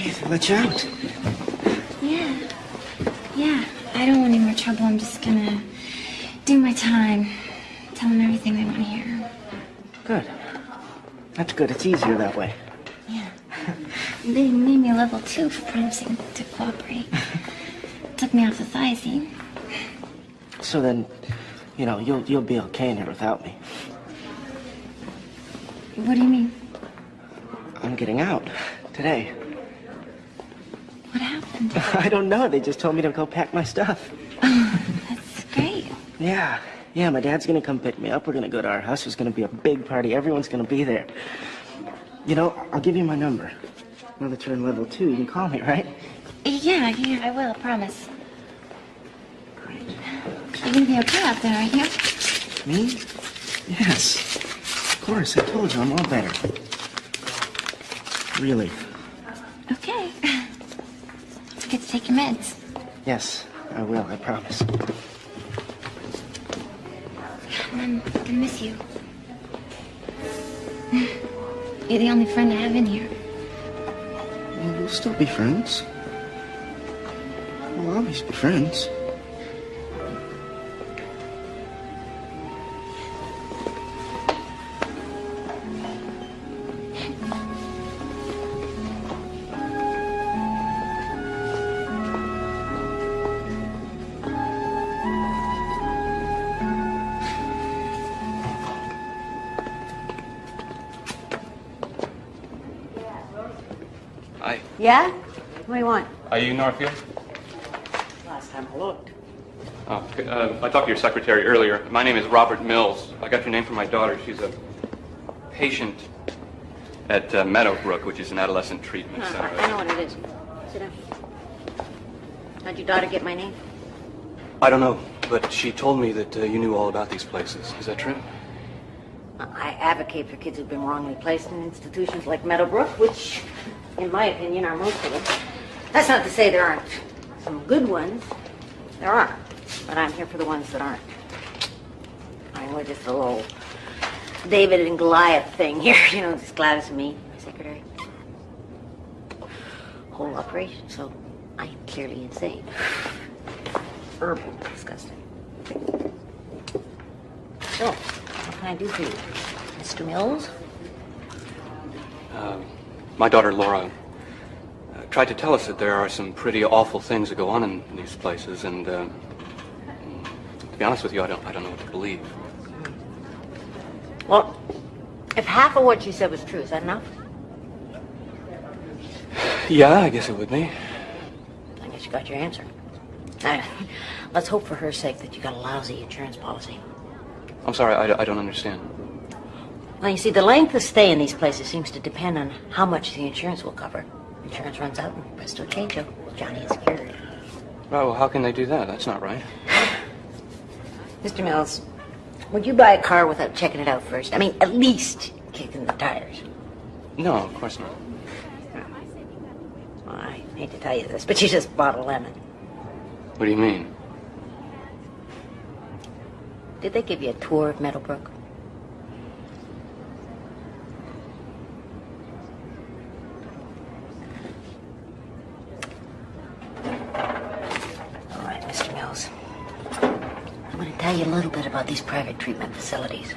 Hey, they let you out. Yeah. Yeah. I don't want any more trouble. I'm just gonna do my time. Tell them everything they want to hear. Good. That's good. It's easier that way. Yeah. They made me a level 2 for promising to cooperate. Took me off the thiazine. So then, you know, you'll be okay in here without me. What do you mean? I'm getting out today. What happened? I don't know. They just told me to go pack my stuff. That's great. Yeah. Yeah, my dad's gonna come pick me up. We're gonna go to our house. There's gonna be a big party. Everyone's gonna be there. You know, I'll give you my number. Now that you're in level 2, you can call me, right? Yeah, I will, I promise. Great. You're gonna be okay out there, aren't you? Me? Yes. Of course, I told you, I'm all better. Really. Okay. Don't forget to take your meds. Yes, I will, I promise. I'm gonna miss you. You're the only friend I have in here. Well, we'll still be friends. We'll always be friends. Hi. Yeah? What do you want? Are you Northfield? Last time I looked. Oh, okay. I talked to your secretary earlier. My name is Robert Mills. I got your name from my daughter. She's a patient at Meadowbrook, which is an adolescent treatment center. I know what it is. Sit down. How'd your daughter get my name? I don't know, but she told me that you knew all about these places. Is that true? I advocate for kids who've been wrongly placed in institutions like Meadowbrook, which, in my opinion, are most of them. That's not to say there aren't some good ones. There are. But I'm here for the ones that aren't. I mean, we're just a little David and Goliath thing here. You know, just Gladys and me, my secretary. Whole operation, so I am clearly insane. Herbal, disgusting. So, what can I do for you, Mr. Mills? My daughter Laura tried to tell us that there are some pretty awful things that go on in these places, and to be honest with you, I don't know what to believe. Well, if half of what she said was true, is that enough? Yeah, I guess it would be. I guess you got your answer. Now, let's hope for her sake that you got a lousy insurance policy. I'm sorry, I don't understand. Well, you see, the length of stay in these places seems to depend on how much the insurance will cover. Insurance runs out and presto changeo, Johnny is secured. Well, how can they do that? That's not right. Mr. Mills, would you buy a car without checking it out first? I mean, at least kicking the tires. No, of course not. Well, I hate to tell you this, but you just bought a lemon. What do you mean? Did they give you a tour of Meadowbrook? All right, Mr. Mills. I'm going to tell you a little bit about these private treatment facilities.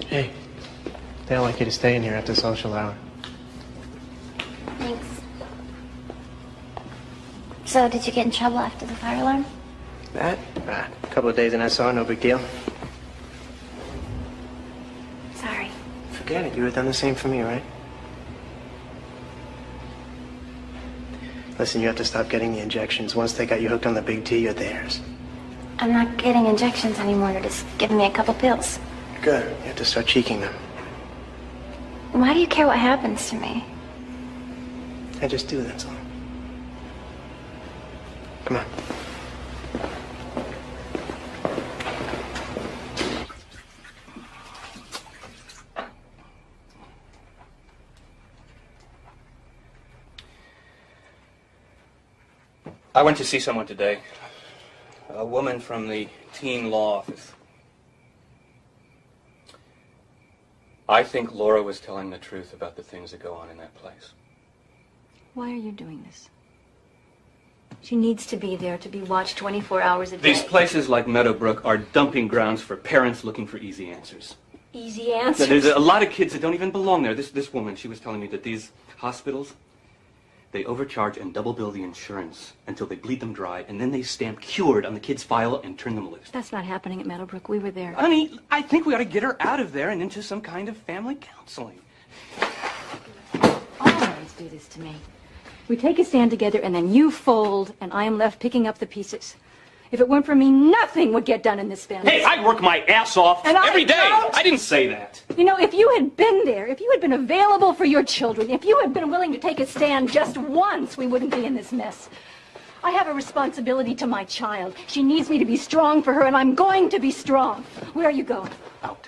Hey, they don't like you to stay in here after social hour. Thanks. So, did you get in trouble after the fire alarm? That? Nah, couple of days in SR, no big deal. Sorry. Forget it. You would have done the same for me, right? Listen, you have to stop getting the injections. Once they got you hooked on the big T, you're theirs. I'm not getting injections anymore. They're just giving me a couple pills. Good. You have to start cheeking them. Why do you care what happens to me? I just do, that's all. Come on. I went to see someone today. A woman from the teen law office. I think Laura was telling the truth about the things that go on in that place. Why are you doing this? She needs to be there to be watched 24 hours a day. These places like Meadowbrook are dumping grounds for parents looking for easy answers. Easy answers? There's a lot of kids that don't even belong there. This woman, she was telling me that these hospitals, they overcharge and double bill the insurance until they bleed them dry, and then they stamp cured on the kid's file and turn them loose. That's not happening at Meadowbrook. We were there. Honey, I think we ought to get her out of there and into some kind of family counseling. Always do this to me. We take a stand together, and then you fold, and I am left picking up the pieces. If it weren't for me, nothing would get done in this family. Hey, I work my ass off every day. I didn't say that. You know, if you had been there, if you had been available for your children, if you had been willing to take a stand just once, we wouldn't be in this mess. I have a responsibility to my child. She needs me to be strong for her, and I'm going to be strong. Where are you going? Out.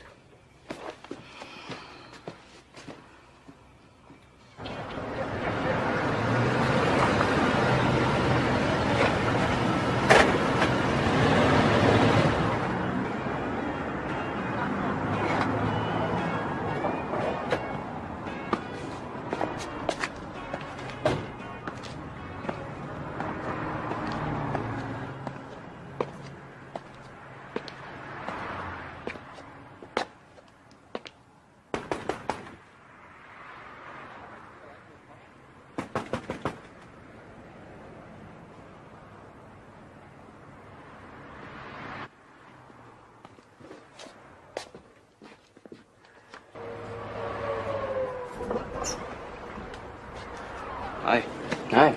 Hi. Hi.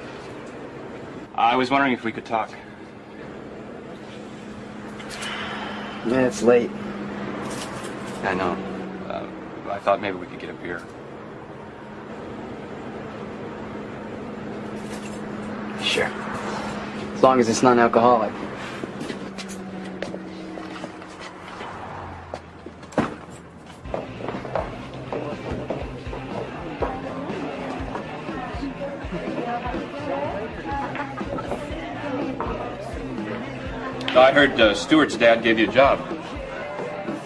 I was wondering if we could talk. Yeah, it's late. I know. I thought maybe we could get a beer. Sure. As long as it's non-alcoholic. I heard Stuart's dad gave you a job.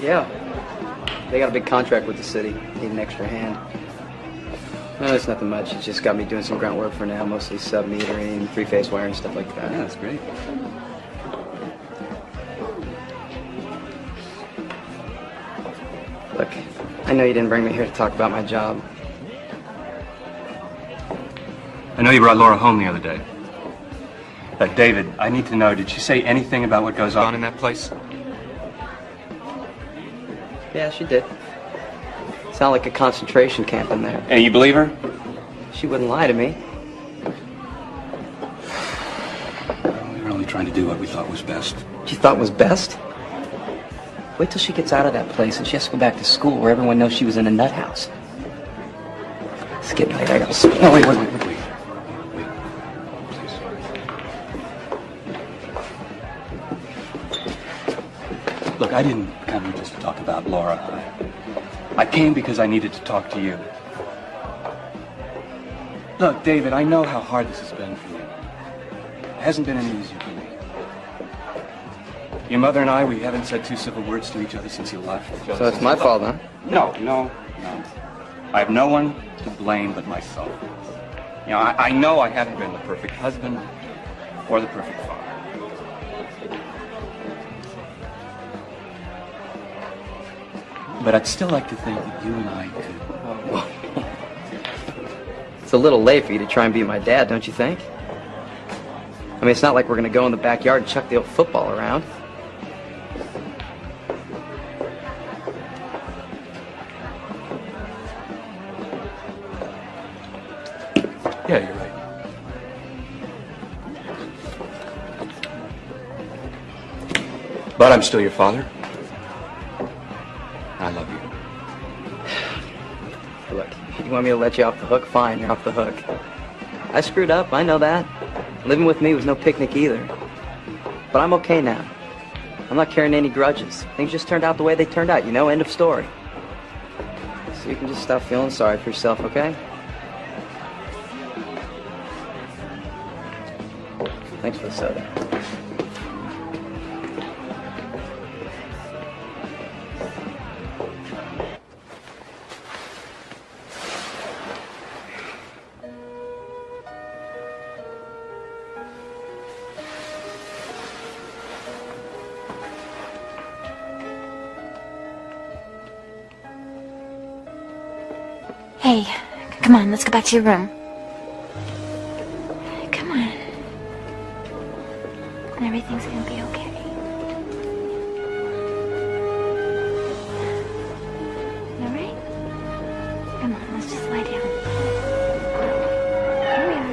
Yeah. They got a big contract with the city. Need an extra hand. No, it's nothing much. It's just got me doing some grunt work for now, mostly sub-metering, three-phase wiring, stuff like that. Yeah, that's great. Look, I know you didn't bring me here to talk about my job. I know you brought Laura home the other day. David, I need to know, did she say anything about what goes on in that place? Yeah, she did. Sound like a concentration camp in there. And you believe her? She wouldn't lie to me. We were only trying to do what we thought was best. She thought was best? Wait till she gets out of that place and she has to go back to school where everyone knows she was in a nut house. It's getting late. I gotta sleep. No, wait. Look, I didn't come here just to talk about Laura. I came because I needed to talk to you. Look, David, I know how hard this has been for you. It hasn't been any easier for me. Your mother and I, we haven't said two civil words to each other since you left. So it's my fault, huh? No. I have no one to blame but myself. You know, I know I haven't been the perfect husband or the perfect father. But I'd still like to think that you and I could... It's a little late for you to try and be my dad, don't you think? I mean, it's not like we're going to go in the backyard and chuck the old football around. But I'm still your father. I love you. Look, you want me to let you off the hook? Fine, you're off the hook. I screwed up, I know that. Living with me was no picnic either. But I'm okay now. I'm not carrying any grudges. Things just turned out the way they turned out, you know? End of story. So you can just stop feeling sorry for yourself, okay? Thanks for the soda. Hey, come on, let's go back to your room. Come on. Everything's gonna be okay. All right? Come on, let's just lie down. Here we are.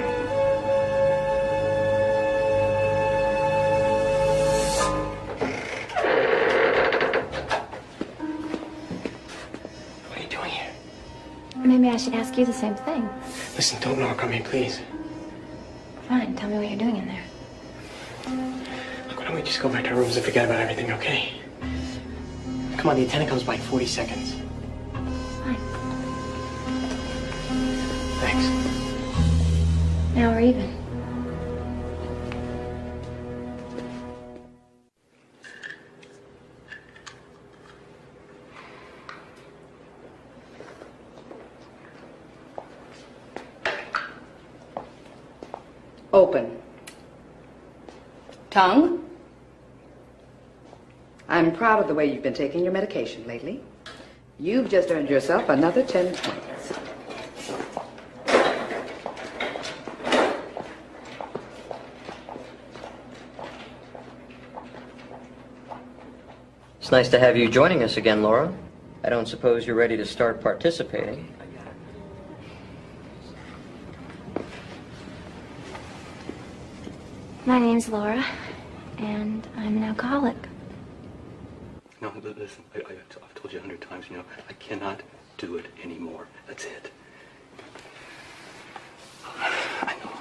What are you doing here? Maybe I should ask you the same thing. Listen, don't knock on me, please. Fine, tell me what you're doing in there. Look, why don't we just go back to our rooms and forget about everything, okay? Come on, the attendant comes by in 40 seconds. Fine. Thanks. Now we're even. Open. Tongue. I'm proud of the way you've been taking your medication lately. You've just earned yourself another 10 points. It's nice to have you joining us again, Laura. I don't suppose you're ready to start participating. My name's Laura, and I'm an alcoholic. No, listen, I've told you 100 times, you know, I cannot do it anymore. That's it. I know,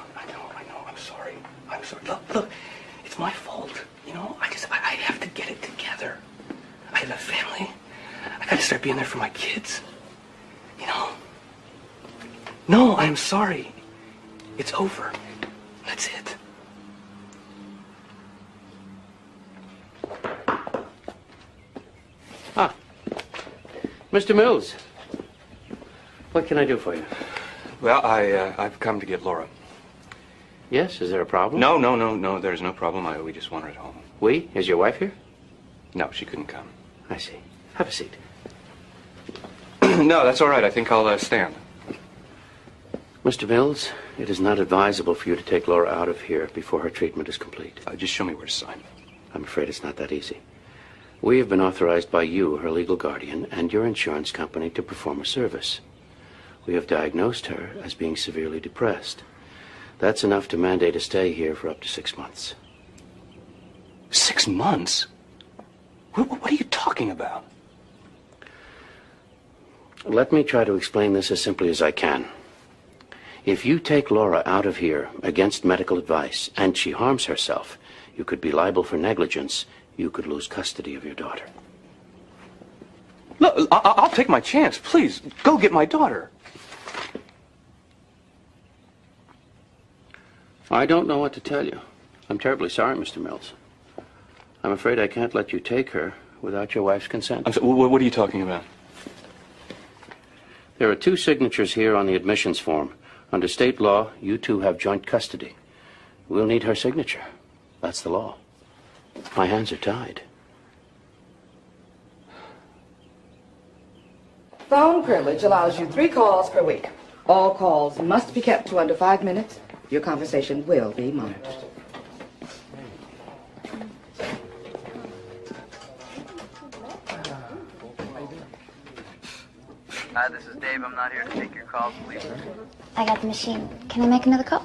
I'm sorry. I'm sorry. Look, it's my fault. You know, I have to get it together. I have a family. I gotta start being there for my kids. You know? No, I'm sorry. It's over. That's it. Ah, Mr. Mills, what can I do for you? Well, I've come to get Laura. Yes, is there a problem? No, there's no problem. We just want her at home. We? Is your wife here? No, she couldn't come. I see. Have a seat. No, that's all right. I think I'll stand. Mr. Mills, it is not advisable for you to take Laura out of here before her treatment is complete. Just show me where to sign. I'm afraid it's not that easy. We have been authorized by you, her legal guardian, and your insurance company to perform a service. We have diagnosed her as being severely depressed. That's enough to mandate a stay here for up to 6 months. 6 months? What are you talking about? Let me try to explain this as simply as I can. If you take Laura out of here against medical advice and she harms herself, you could be liable for negligence. You could lose custody of your daughter. Look, I'll take my chance. Please, go get my daughter. I don't know what to tell you. I'm terribly sorry, Mr. Mills. I'm afraid I can't let you take her without your wife's consent. I'm sorry, what are you talking about? There are 2 signatures here on the admissions form. Under state law, you two have joint custody. We'll need her signature. That's the law. My hands are tied. Phone privilege allows you 3 calls per week. All calls must be kept to under 5 minutes. Your conversation will be monitored. Hi, this is Dave. I'm not here to take your calls, please. I got the machine. Can I make another call?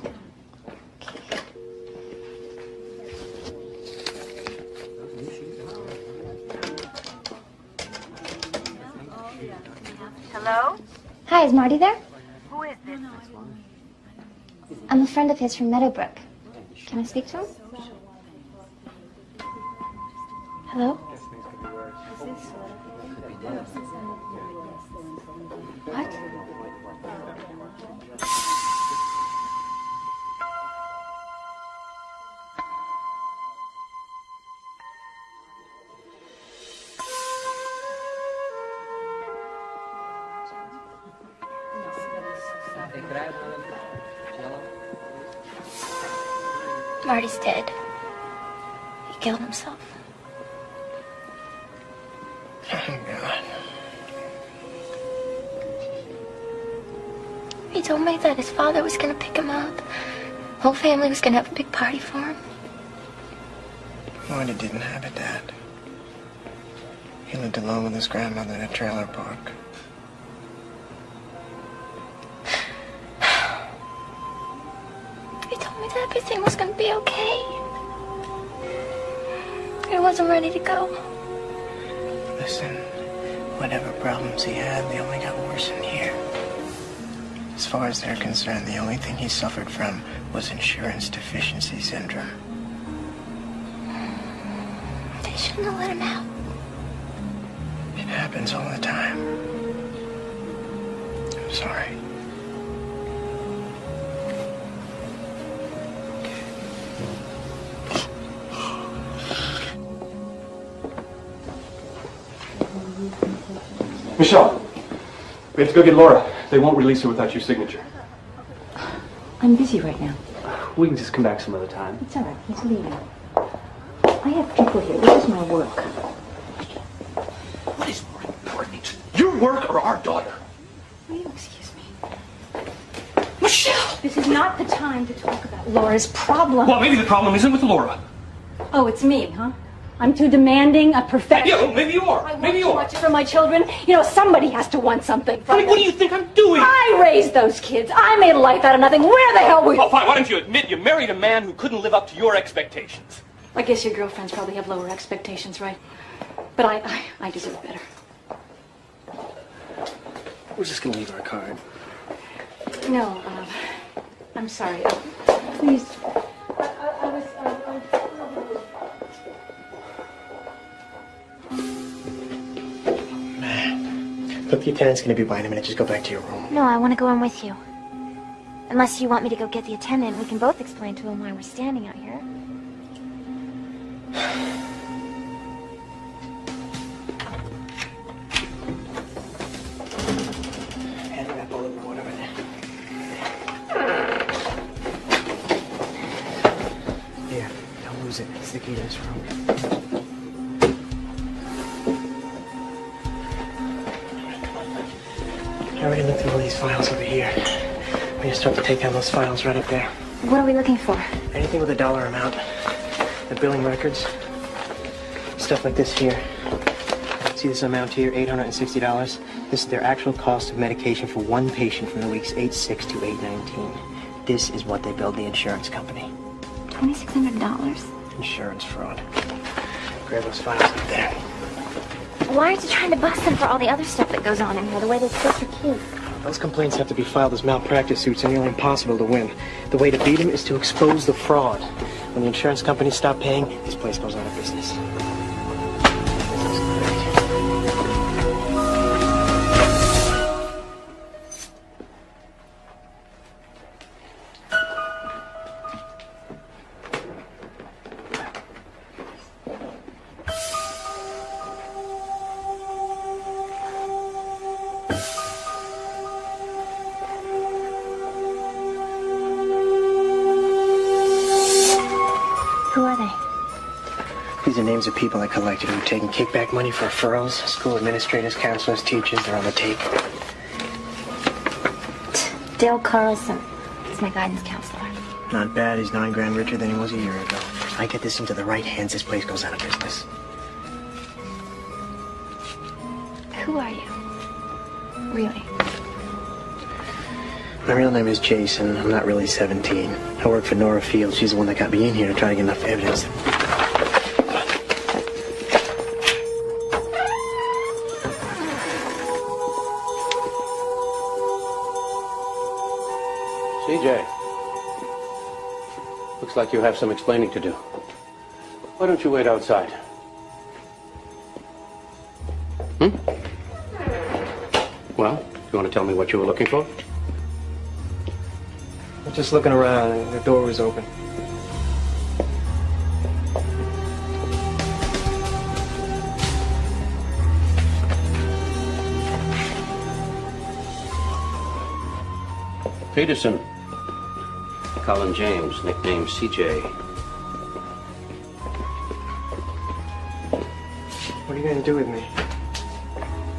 Hello? Hi, is Marty there? Who is this? I'm a friend of his from Meadowbrook. Can I speak to him? Hello? What? Marty's dead. He killed himself. Oh, God. He told me that his father was gonna pick him up. Whole family was gonna have a big party for him. Marty didn't have a dad. He lived alone with his grandmother in a trailer park. He told me that everything was gonna be okay. I wasn't ready to go. Listen, whatever problems he had, they only got worse in here. As far as they're concerned, the only thing he suffered from was insurance deficiency syndrome. They shouldn't have let him out. It happens all the time. I'm sorry. Michelle, we have to go get Laura. They won't release her without your signature. I'm busy right now. We can just come back some other time. It's all right. He's leaving. I have people here. This is my work. What is more important? Your work or our daughter? Will you excuse me? Michelle! This is not the time to talk about Laura's problem. Well, maybe the problem isn't with Laura. Oh, it's me, huh? I'm too demanding a perfection. Yeah, well, maybe you are. I want Maybe you too are. much from my children. You know, somebody has to want something from them. What do you think I'm doing? I raised those kids. I made a life out of nothing. Where the hell were you? Oh, fine. Why don't you admit you married a man who couldn't live up to your expectations? I guess your girlfriends probably have lower expectations, right? But I deserve better. We're just gonna leave our card. No, I'm sorry. Please. I was. Look, the attendant's gonna be by in a minute. Just go back to your room. No, I want to go in with you. Unless you want me to go get the attendant, we can both explain to him why we're standing out here. Hand me that bowl of water over there. Here, don't lose it. It's the key to this room. I already looked through all these files over here. We're gonna start to take down those files right up there. What are we looking for? Anything with a dollar amount. The billing records. Stuff like this here. See this amount here, $860? This is their actual cost of medication for one patient from the weeks 8/6 to 8/19. This is what they billed the insurance company. $2,600? Insurance fraud. Grab those files up there. Why aren't you trying to bust them for all the other stuff that goes on in here, the way they split your kids? Those complaints have to be filed as malpractice suits and nearly impossible to win. The way to beat them is to expose the fraud. When the insurance companies stop paying, this place goes out of business. Who are they? These are names of people I collected who are taking kickback money for referrals. School administrators, counselors, teachers, they're on the take. Dale Carlson. He's my guidance counselor. Not bad. He's $9,000 richer than he was a year ago. If I get this into the right hands, this place goes out of business. Who are you? Really? My real name is Jason. I'm not really 17. I work for Nora Field. She's the one that got me in here to try to get enough evidence. CJ. Looks like you have some explaining to do. Why don't you wait outside? Well, you want to tell me what you were looking for? I'm just looking around and the door was open. Peterson. Colin James, nicknamed CJ. What are you going to do with me?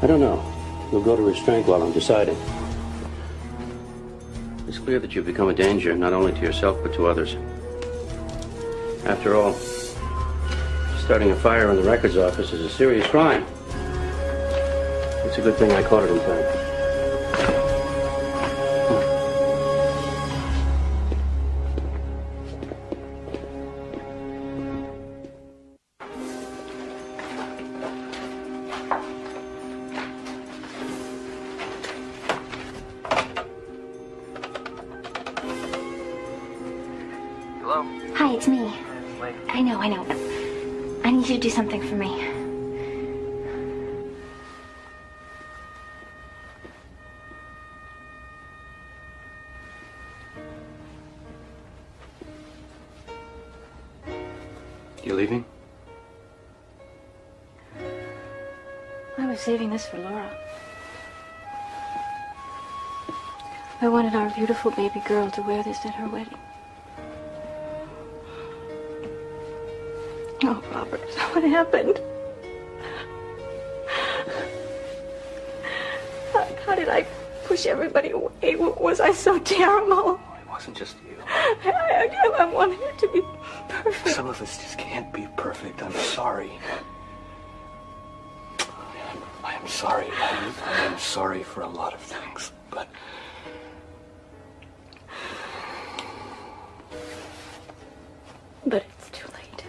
I don't know. We'll go to restraint while I'm deciding. It's clear that you've become a danger, not only to yourself, but to others. After all, starting a fire in the records office is a serious crime. It's a good thing I caught it in time. Hi, it's me. I know. I need you to do something for me. You leaving? I was saving this for Laura. I wanted our beautiful baby girl to wear this at her wedding. Oh, Robert, what happened? How did I push everybody away? Was I so terrible? It wasn't just you. I wanted it to be perfect. Some of us just can't be perfect. I'm sorry. I am sorry. I am sorry for a lot of things, but... But it's too late.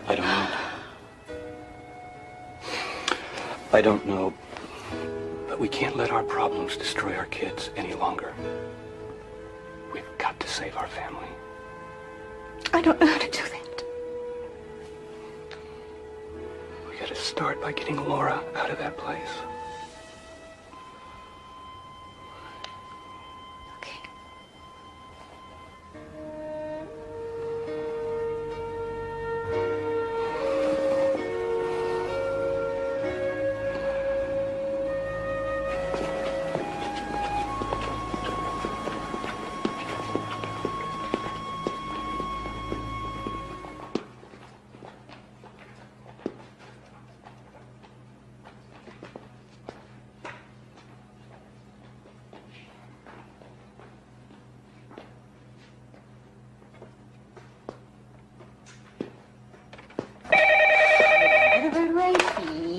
I don't know. I don't know. But we can't let our problems destroy our kids any longer. We've got to save our family. I don't know how to do that. We gotta start by getting Laura out of that place.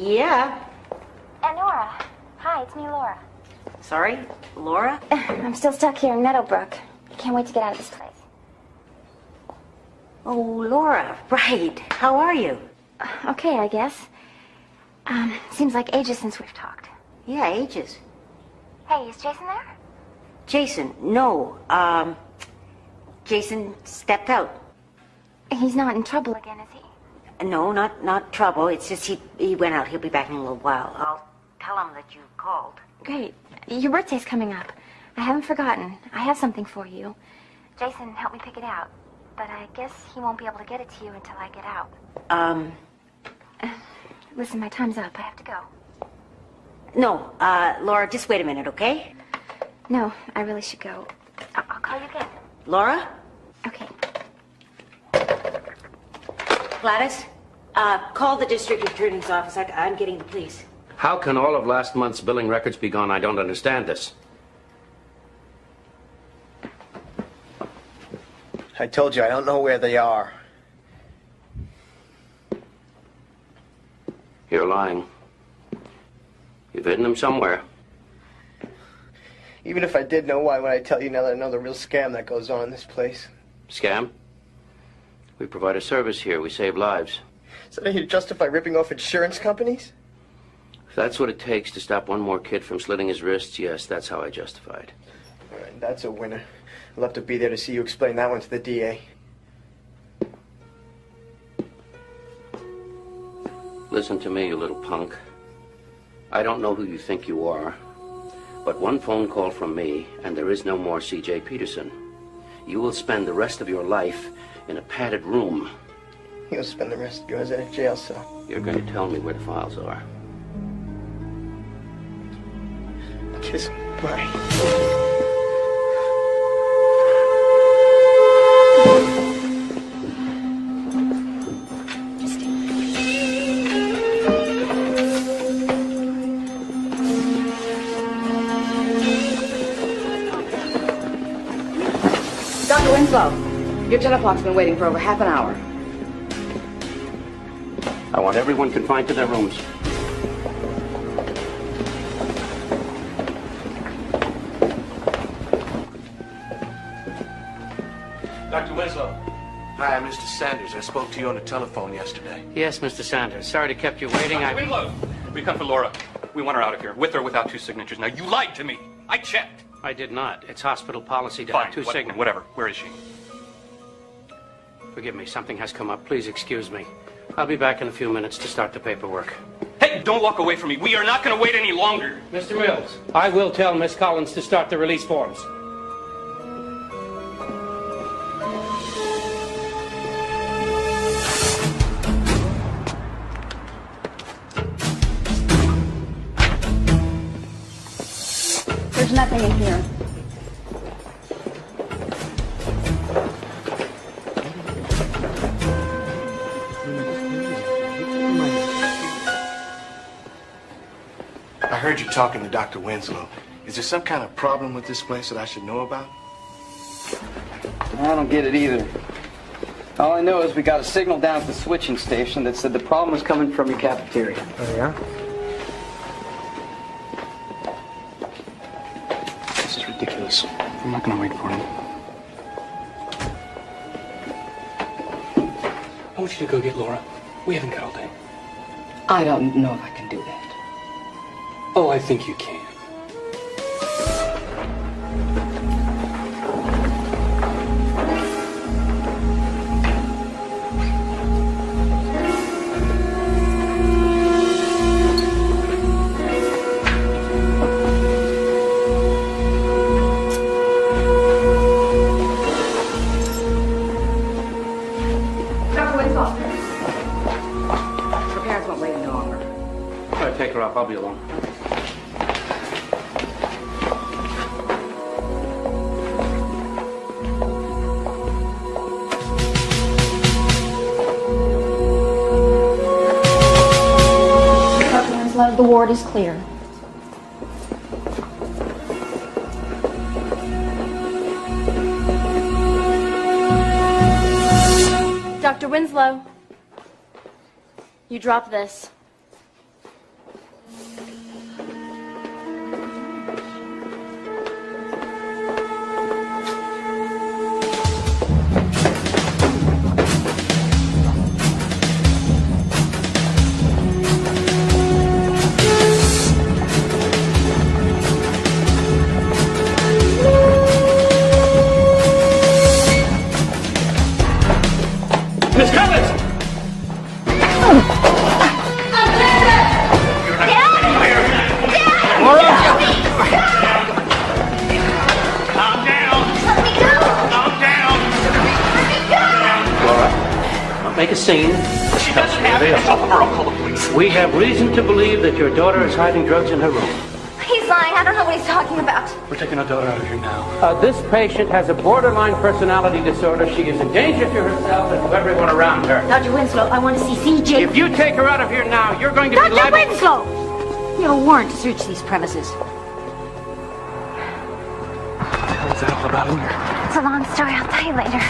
Yeah. Nora. Hi, it's me, Laura. Sorry, Laura? I'm still stuck here in Meadowbrook. I can't wait to get out of this place. Oh, Laura, right. How are you? Okay, I guess. Seems like ages since we've talked. Yeah, ages. Hey, is Jason there? Jason, no. Jason stepped out. He's not in trouble again, is he? No, not trouble. It's just he went out. He'll be back in a little while. I'll tell him that you called. Great. Your birthday's coming up. I haven't forgotten. I have something for you. Jason helped me pick it out. But I guess he won't be able to get it to you until I get out. Listen, my time's up. I have to go. No, Laura, just wait a minute, okay? No, I really should go. I'll call you again. Laura? Okay. Gladys, call the district attorney's office. I'm getting the police. How can all of last month's billing records be gone? I don't understand this. I told you, I don't know where they are. You're lying. You've hidden them somewhere. Even if I did know, why would I tell you now that I know the real scam that goes on in this place? Scam? We provide a service here. We save lives. So that you justify ripping off insurance companies? If that's what it takes to stop one more kid from slitting his wrists, yes, that's how I justify it. All right, that's a winner. I'd love to be there to see you explain that one to the DA. Listen to me, you little punk. I don't know who you think you are, but one phone call from me, and there is no more C.J. Peterson. You will spend the rest of your life in a padded room. You'll spend the rest of yours in a jail cell. You're going to tell me where the files are. Kiss me. Bye. Dr. Winslow, your 10 o'clock's been waiting for over half an hour. I want everyone confined to their rooms. Dr. Winslow. Hi, I'm Mr. Sanders. I spoke to you on the telephone yesterday. Yes, Mr. Sanders. Sorry to kept you waiting. Dr. Winslow! We come for Laura. We want her out of here, with or without 2 signatures. Now, you lied to me. I checked. I did not. It's hospital policy to Fine, have 2 signatures. whatever. Where is she? Forgive me, something has come up. Please excuse me. I'll be back in a few minutes to start the paperwork. Hey, don't walk away from me. We are not going to wait any longer. Mr. Mills, I will tell Miss Collins to start the release forms. There's nothing in here. I heard you talking to Dr. Winslow. Is there some kind of problem with this place that I should know about? I don't get it either. All I know is we got a signal down at the switching station that said the problem was coming from your cafeteria. Oh, yeah? This is ridiculous. I'm not going to wait for him. I want you to go get Laura. We haven't got all day. I don't know if I can do that. Oh, I think you can. Dr. Winslow. Her parents won't wait any longer. All right, take her off. I'll be alone. Dr. Winslow, the ward is clear. Dr. Winslow, you dropped this. Miss Collins! Calm down! Calm down! Laura, don't make a scene. She doesn't have it. Tell her I'll call the police. We have reason to believe that your daughter is hiding drugs in her room. He's lying. I don't know what he's talking about. We're taking our daughter out of here now. This patient has a borderline personality disorder. She is a danger to herself and to everyone around her. Dr. Winslow, I want to see CJ. If you take her out of here now, you're going to be Dr. liable... Winslow! You have a warrant to search these premises. What's that all about in here? It's a long story. I'll tell you later.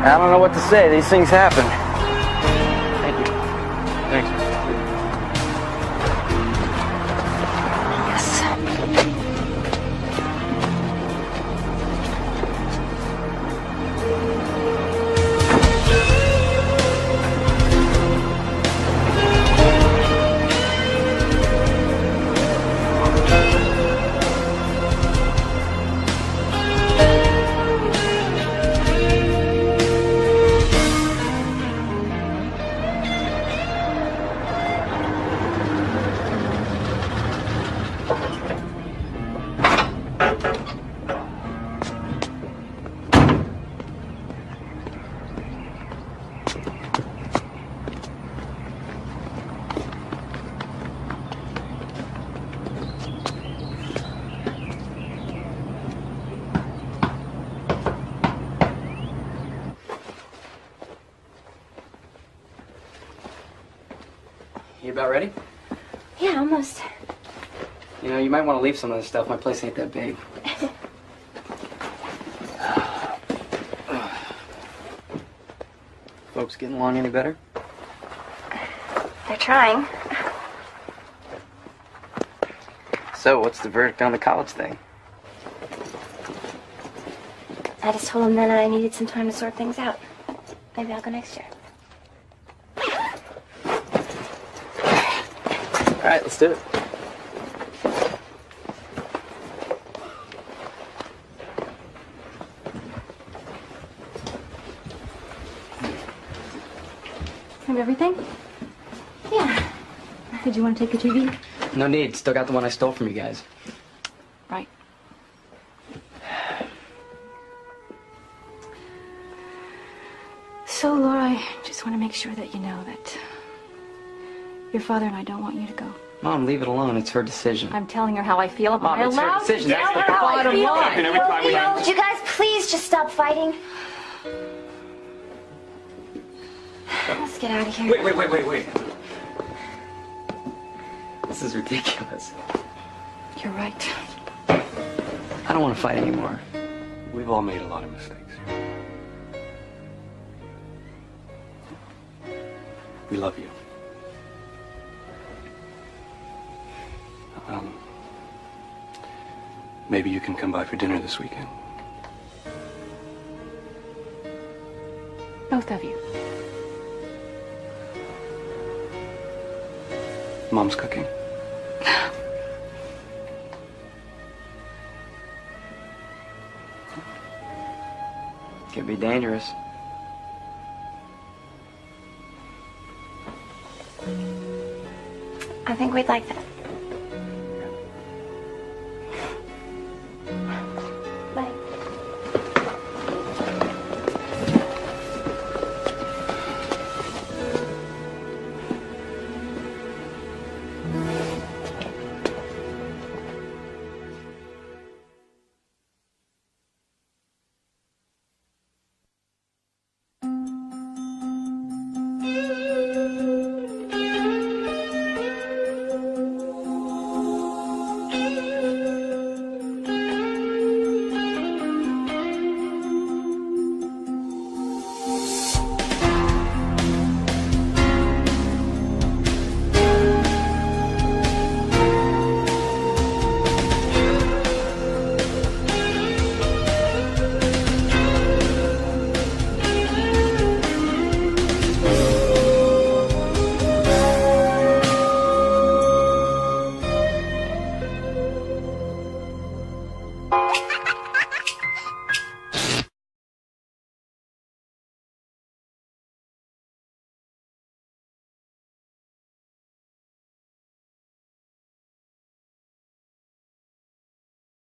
I don't know what to say. These things happen. Thank you. Thanks. about ready? Yeah, almost. You know, you might want to leave some of this stuff. My place ain't that big. Folks getting along any better? They're trying. So, what's the verdict on the college thing? I just told them then I needed some time to sort things out. Maybe I'll go next year. All right, let's do it. Have everything? Yeah. Did you want to take the TV? No need. Still got the one I stole from you guys. Right. So, Laura, I just want to make sure that you know that your father and I don't want you to go. Mom, leave it alone. It's her decision. I'm telling her how I feel. Mom, it's her decision. That's the bottom line. And every time we have... Would you guys please just stop fighting? Let's get out of here. Wait. This is ridiculous. You're right. I don't want to fight anymore. We've all made a lot of mistakes. We love you. Maybe you can come by for dinner this weekend. Both of you. Mom's cooking. Could be dangerous. I think we'd like that.